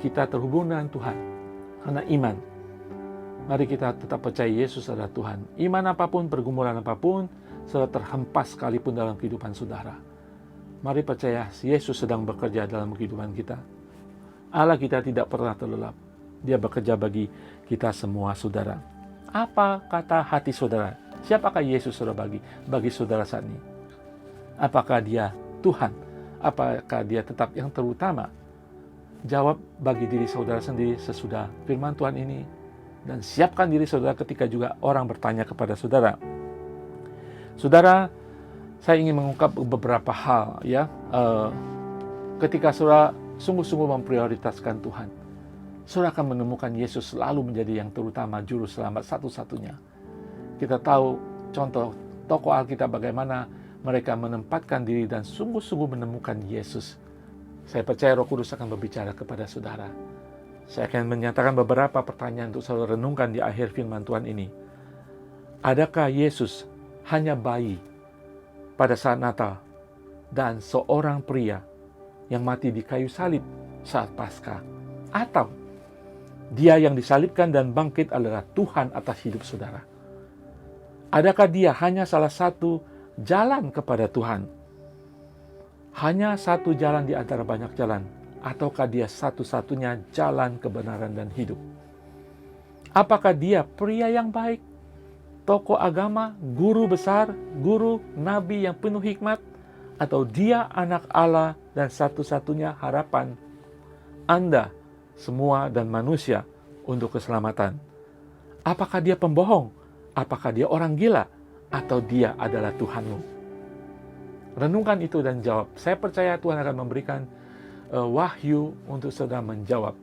Kita terhubung dengan Tuhan karena iman. Mari kita tetap percaya Yesus adalah Tuhan. Iman apapun, pergumulan apapun, saudara terhempas sekalipun dalam kehidupan saudara. Mari percaya Yesus sedang bekerja dalam kehidupan kita. Allah kita tidak pernah terlelap. Dia bekerja bagi kita semua saudara. Apa kata hati saudara? Siapakah Yesus saudara bagi saudara saat ini? Apakah dia Tuhan? Apakah dia tetap yang terutama? Jawab bagi diri saudara sendiri sesudah firman Tuhan ini. Dan siapkan diri saudara ketika juga orang bertanya kepada saudara. Saudara, saya ingin mengungkap beberapa hal ya. Ketika saudara sungguh-sungguh memprioritaskan Tuhan, saudara akan menemukan Yesus selalu menjadi yang terutama, juru selamat satu-satunya. Kita tahu contoh tokoh Alkitab bagaimana mereka menempatkan diri dan sungguh-sungguh menemukan Yesus. Saya percaya Roh Kudus akan berbicara kepada saudara. Saya akan menyatakan beberapa pertanyaan untuk saudara renungkan di akhir firman Tuhan ini. Adakah Yesus hanya bayi pada saat Natal dan seorang pria yang mati di kayu salib saat Paskah? Atau dia yang disalibkan dan bangkit adalah Tuhan atas hidup saudara? Adakah dia hanya salah satu jalan kepada Tuhan? Hanya satu jalan di antara banyak jalan? Ataukah dia satu-satunya jalan kebenaran dan hidup? Apakah dia pria yang baik, tokoh agama, guru besar, guru, nabi yang penuh hikmat? Atau dia anak Allah dan satu-satunya harapan Anda semua dan manusia untuk keselamatan? Apakah dia pembohong? Apakah dia orang gila? Atau dia adalah Tuhanmu? Renungkan itu dan jawab. Saya percaya Tuhan akan memberikan wahyu untuk saudara menjawab.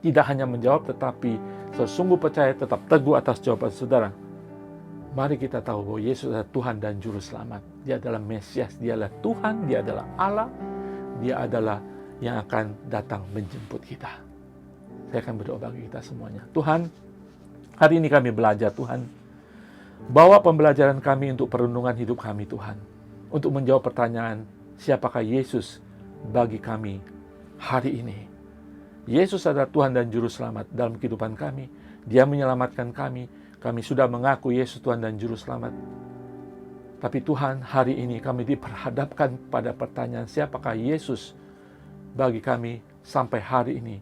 Tidak hanya menjawab, tetapi sesungguh percaya tetap teguh atas jawaban saudara. Mari kita tahu bahwa Yesus adalah Tuhan dan Juru Selamat. Dia adalah Mesias, Dia adalah Tuhan, Dia adalah Allah. Dia adalah yang akan datang menjemput kita. Saya akan berdoa bagi kita semuanya. Tuhan, hari ini kami belajar Tuhan. Bawa pembelajaran kami untuk perenungan hidup kami Tuhan. Untuk menjawab pertanyaan, siapakah Yesus bagi kami hari ini? Yesus adalah Tuhan dan Juru Selamat dalam kehidupan kami. Dia menyelamatkan kami. Kami sudah mengaku Yesus Tuhan dan Juru Selamat. Tapi Tuhan, hari ini kami diperhadapkan pada pertanyaan siapakah Yesus bagi kami sampai hari ini.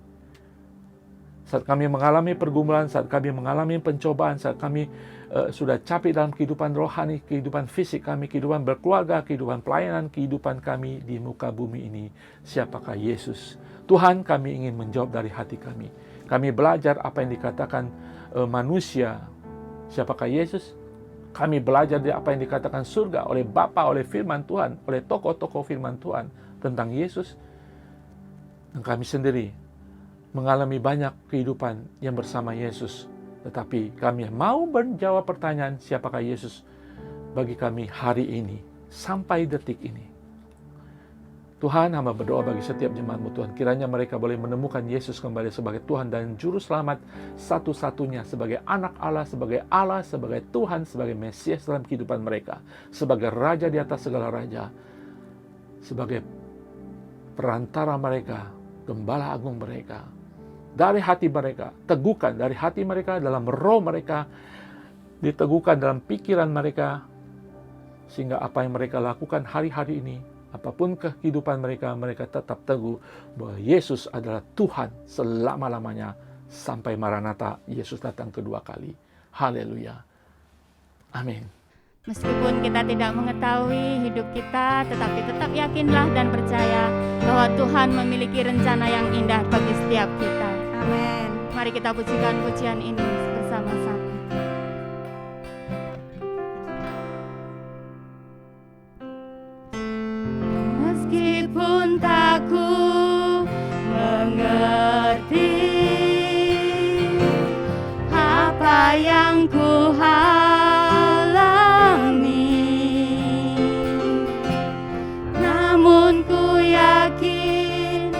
Saat kami mengalami pergumulan, saat kami mengalami pencobaan, saat kami sudah capek dalam kehidupan rohani, kehidupan fisik kami, kehidupan berkeluarga, kehidupan pelayanan, kehidupan kami di muka bumi ini. Siapakah Yesus? Tuhan, kami ingin menjawab dari hati kami. Kami belajar apa yang dikatakan manusia. Siapakah Yesus? Kami belajar dari apa yang dikatakan surga oleh Bapa, oleh firman Tuhan, oleh tokoh-tokoh firman Tuhan tentang Yesus. Dan kami sendiri mengalami banyak kehidupan yang bersama Yesus. Tetapi kami mau menjawab pertanyaan siapakah Yesus bagi kami hari ini, sampai detik ini. Tuhan, hamba berdoa bagi setiap jemaat-Mu Tuhan. Kiranya mereka boleh menemukan Yesus kembali sebagai Tuhan dan Juru Selamat satu-satunya. Sebagai anak Allah, sebagai Tuhan, sebagai Mesias dalam kehidupan mereka. Sebagai Raja di atas segala Raja. Sebagai perantara mereka, Gembala Agung mereka. Dari hati mereka, teguhkan dari hati mereka, dalam roh mereka. Diteguhkan dalam pikiran mereka. Sehingga apa yang mereka lakukan hari-hari ini, apapun kehidupan mereka, mereka tetap teguh bahwa Yesus adalah Tuhan selama-lamanya sampai Maranatha, Yesus datang kedua kali. Haleluya. Amin. Meskipun kita tidak mengetahui hidup kita, tetapi tetap yakinlah dan percaya bahwa Tuhan memiliki rencana yang indah bagi setiap kita. Amin. Mari kita pujikan pujian ini bersama-sama. Meskipun tak ku mengerti apa yang ku alami, namun ku yakin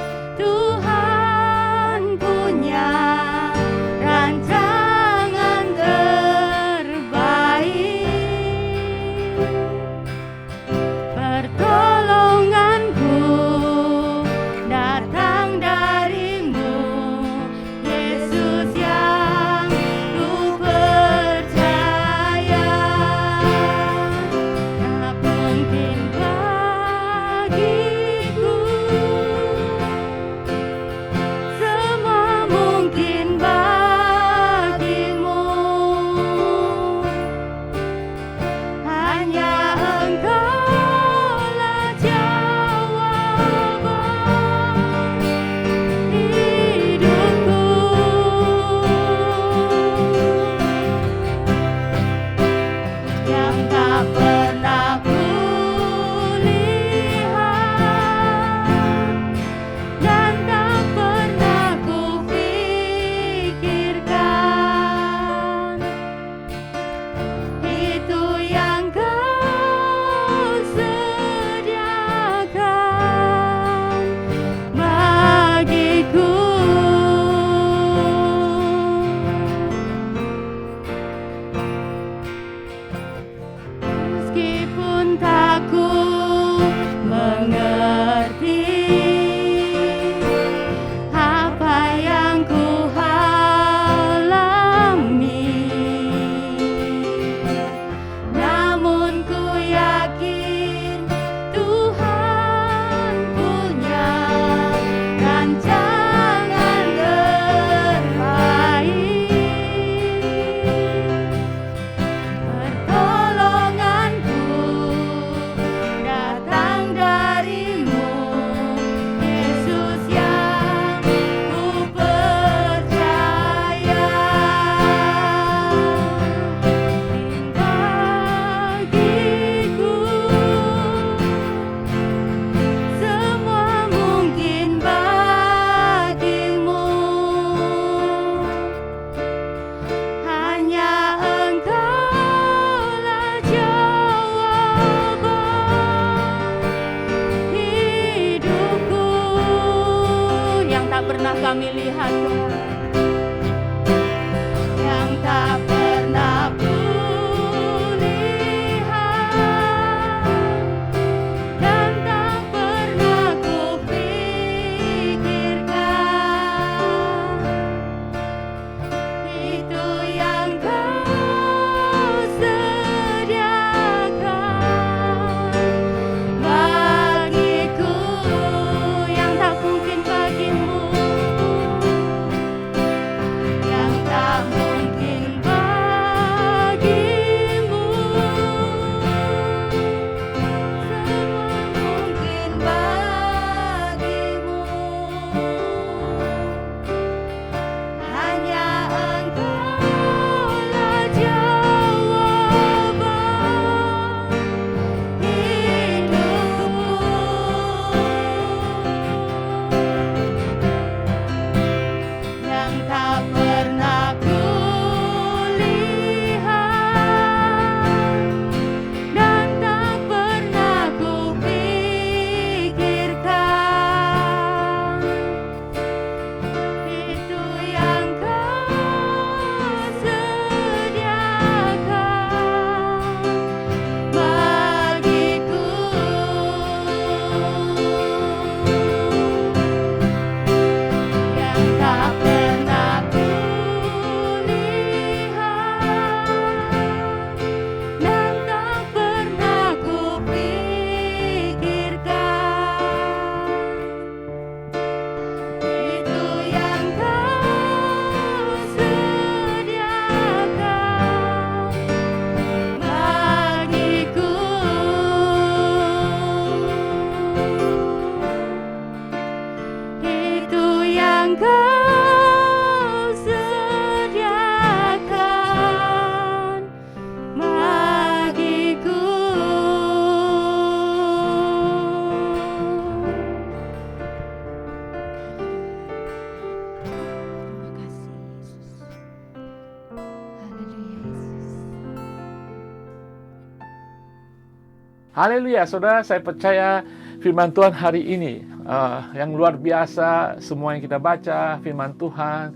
Haleluya, saudara, saya percaya firman Tuhan hari ini yang luar biasa. Semua yang kita baca firman Tuhan,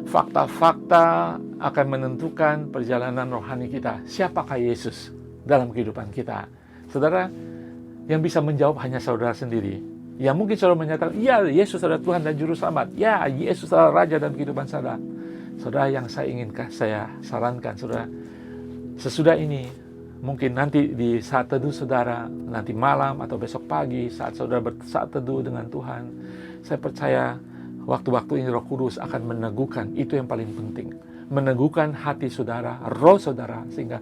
fakta-fakta akan menentukan perjalanan rohani kita. Siapakah Yesus dalam kehidupan kita? Saudara, yang bisa menjawab hanya saudara sendiri. Ya mungkin saudara menyatakan, ya Yesus adalah Tuhan dan Juru Selamat. Ya Yesus adalah Raja dalam kehidupan saudara. Saudara, yang saya sarankan, saudara, sesudah ini, mungkin nanti di saat teduh saudara, nanti malam atau besok pagi saat saudara saat teduh dengan Tuhan, saya percaya waktu-waktu ini Roh Kudus akan meneguhkan, itu yang paling penting, meneguhkan hati saudara, roh saudara, sehingga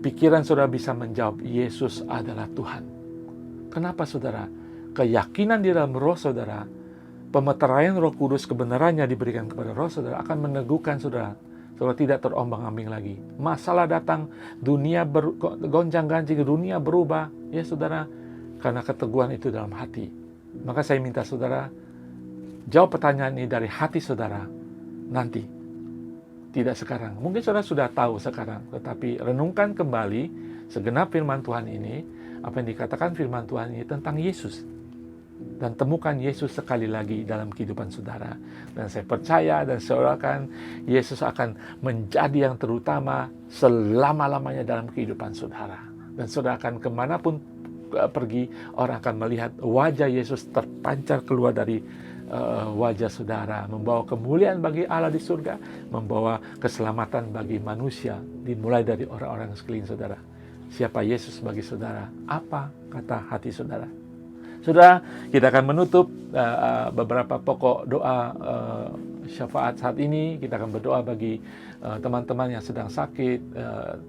pikiran saudara bisa menjawab, Yesus adalah Tuhan. Kenapa saudara? Keyakinan di dalam roh saudara, pemeteraian Roh Kudus, kebenarannya diberikan kepada roh saudara, akan meneguhkan saudara. Saudara tidak terombang-ambing lagi. Masalah datang, dunia gonjang-ganjing, dunia berubah. Ya saudara, karena keteguhan itu dalam hati. Maka saya minta saudara, jawab pertanyaan ini dari hati saudara nanti. Tidak sekarang. Mungkin saudara sudah tahu sekarang. Tetapi renungkan kembali segenap firman Tuhan ini. Apa yang dikatakan firman Tuhan ini tentang Yesus. Dan temukan Yesus sekali lagi dalam kehidupan saudara. Dan saya percaya dan saya orakan Yesus akan menjadi yang terutama selama-lamanya dalam kehidupan saudara. Dan saudara akan kemanapun pergi, orang akan melihat wajah Yesus terpancar keluar dari wajah saudara, membawa kemuliaan bagi Allah di surga, membawa keselamatan bagi manusia, dimulai dari orang-orang sekeliling saudara. Siapa Yesus bagi saudara? Apa kata hati saudara? Saudara, kita akan menutup beberapa pokok doa syafaat saat ini. Kita akan berdoa bagi teman-teman yang sedang sakit,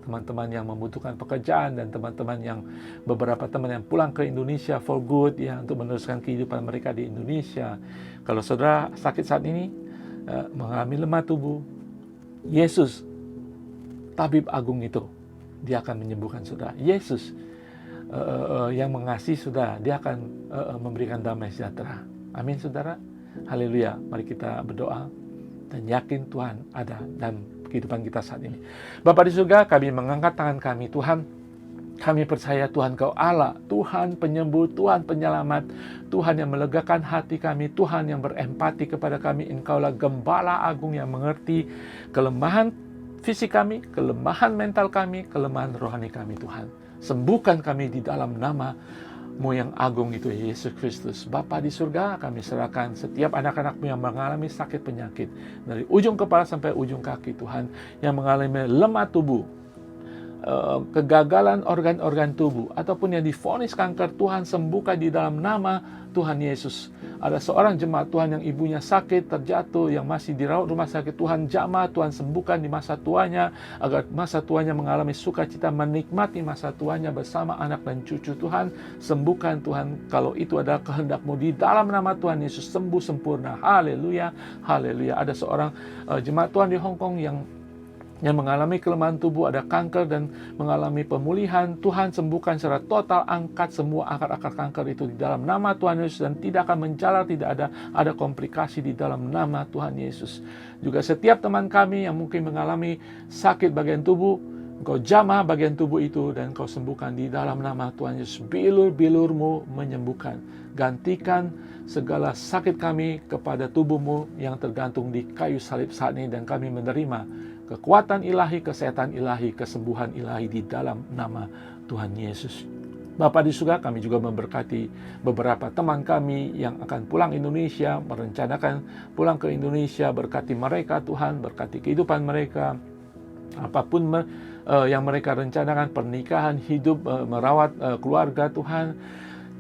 teman-teman yang membutuhkan pekerjaan, dan teman-teman yang beberapa teman yang pulang ke Indonesia for good, ya, untuk meneruskan kehidupan mereka di Indonesia. Kalau saudara sakit saat ini, mengalami lemah tubuh, Yesus, tabib agung itu, dia akan menyembuhkan saudara. Yesus yang mengasihi saudara, dia akan memberikan damai sejahtera. Amin saudara. Haleluya. Mari kita berdoa dan yakin Tuhan ada dalam kehidupan kita saat ini. Bapa di surga, kami mengangkat tangan kami. Tuhan, kami percaya Tuhan Kau Allah, Tuhan penyembuh, Tuhan penyelamat, Tuhan yang melegakan hati kami, Tuhan yang berempati kepada kami. Engkaulah Gembala Agung yang mengerti kelemahan fisik kami, kelemahan mental kami, kelemahan rohani kami. Tuhan, sembuhkan kami di dalam nama-Mu yang agung itu, Yesus Kristus. Bapa di surga, kami serahkan setiap anak-anak-Mu yang mengalami sakit penyakit, dari ujung kepala sampai ujung kaki, Tuhan, yang mengalami lemah tubuh, kegagalan organ-organ tubuh, ataupun yang divonis kanker, Tuhan sembuhkan di dalam nama Tuhan Yesus. Ada seorang jemaat Tuhan yang ibunya sakit, terjatuh, yang masih dirawat rumah sakit, Tuhan jamah, Tuhan sembuhkan di masa tuanya, agar masa tuanya mengalami sukacita, menikmati masa tuanya bersama anak dan cucu. Tuhan, sembuhkan Tuhan, kalau itu adalah kehendak-Mu, di dalam nama Tuhan Yesus, sembuh sempurna. Haleluya, haleluya. Ada seorang jemaat Tuhan di Hong Kong yang mengalami kelemahan tubuh, ada kanker dan mengalami pemulihan. Tuhan sembuhkan secara total, angkat semua akar-akar kanker itu di dalam nama Tuhan Yesus, dan tidak akan menjalar, tidak ada komplikasi di dalam nama Tuhan Yesus. Juga setiap teman kami yang mungkin mengalami sakit bagian tubuh, Engkau jamah bagian tubuh itu dan Engkau sembuhkan di dalam nama Tuhan Yesus. Bilur-bilur-Mu menyembuhkan. Gantikan segala sakit kami kepada tubuh-Mu yang tergantung di kayu salib saat ini, dan kami menerima kekuatan ilahi, kesehatan ilahi, kesembuhan ilahi di dalam nama Tuhan Yesus. Bapa di surga, kami juga memberkati beberapa teman kami yang akan pulang Indonesia, merencanakan pulang ke Indonesia. Berkati mereka Tuhan, berkati kehidupan mereka, apapun yang mereka rencanakan, pernikahan, hidup, merawat keluarga. Tuhan,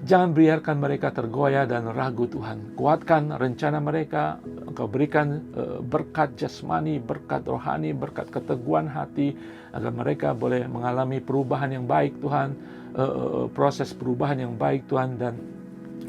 jangan biarkan mereka tergoyah dan ragu. Tuhan, kuatkan rencana mereka. Engkau berikan berkat jasmani, berkat rohani, berkat keteguhan hati, agar mereka boleh mengalami perubahan yang baik Tuhan, proses perubahan yang baik Tuhan, dan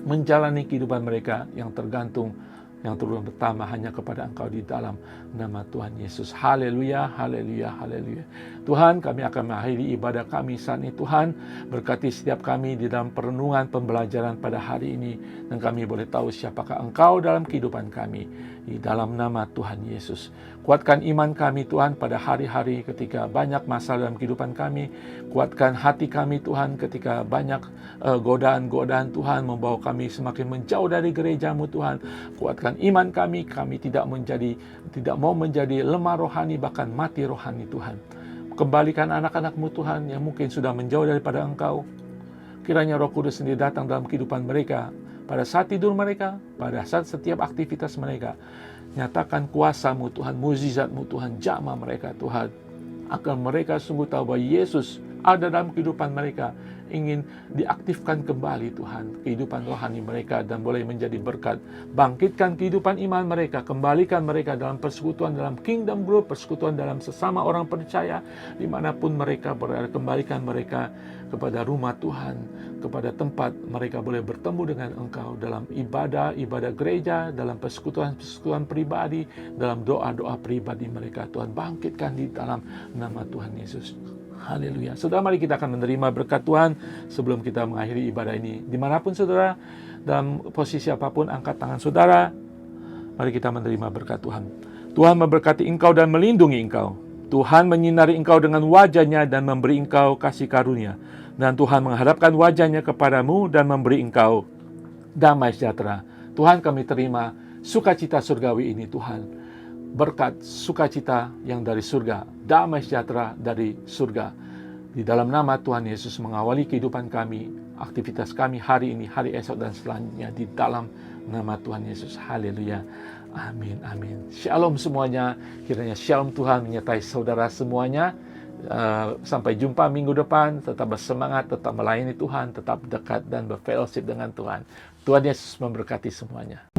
menjalani kehidupan mereka yang tergantung, yang terutama hanya kepada Engkau di dalam nama Tuhan Yesus. Haleluya, haleluya, haleluya. Tuhan, kami akan mengakhiri ibadah kami saat ini. Tuhan, berkati setiap kami di dalam perenungan pembelajaran pada hari ini, dan kami boleh tahu siapakah Engkau dalam kehidupan kami. Di dalam nama Tuhan Yesus, kuatkan iman kami Tuhan pada hari-hari ketika banyak masalah dalam kehidupan kami. Kuatkan hati kami Tuhan ketika banyak godaan-godaan Tuhan membawa kami semakin menjauh dari gereja-Mu Tuhan. Kuatkan iman kami tidak mau menjadi lemah rohani, bahkan mati rohani Tuhan. Kembalikan anak-anak-Mu Tuhan yang mungkin sudah menjauh daripada Engkau. Kiranya Roh Kudus sendiri datang dalam kehidupan mereka, pada saat tidur mereka, pada saat setiap aktivitas mereka. Nyatakan kuasa-Mu Tuhan, mukjizat-Mu Tuhan, jamah mereka Tuhan. Agar mereka sungguh tahu bahwa Yesus ada dalam kehidupan mereka, ingin diaktifkan kembali Tuhan kehidupan rohani mereka dan boleh menjadi berkat. Bangkitkan kehidupan iman mereka, kembalikan mereka dalam persekutuan dalam kingdom group, persekutuan dalam sesama orang percaya dimanapun mereka berada. Kembalikan mereka kepada rumah Tuhan, kepada tempat mereka boleh bertemu dengan Engkau dalam ibadah gereja, dalam persekutuan pribadi, dalam doa-doa pribadi mereka. Tuhan, bangkitkan di dalam nama Tuhan Yesus. Haleluya. Saudara, mari kita akan menerima berkat Tuhan sebelum kita mengakhiri ibadah ini. Dimanapun saudara, dalam posisi apapun, angkat tangan saudara. Mari kita menerima berkat Tuhan. Tuhan memberkati engkau dan melindungi engkau. Tuhan menyinari engkau dengan wajah-Nya dan memberi engkau kasih karunia. Dan Tuhan menghadapkan wajah-Nya kepadamu dan memberi engkau damai sejahtera. Tuhan, kami terima sukacita surgawi ini Tuhan. Berkat sukacita yang dari surga, damai sejahtera dari surga. Di dalam nama Tuhan Yesus mengawali kehidupan kami, aktivitas kami hari ini, hari esok dan selanjutnya, di dalam nama Tuhan Yesus. Haleluya. Amin, amin. Shalom semuanya. Kiranya shalom Tuhan menyertai saudara semuanya. Sampai jumpa minggu depan. Tetap bersemangat, tetap melayani Tuhan, tetap dekat dan berfellowship dengan Tuhan. Tuhan Yesus memberkati semuanya.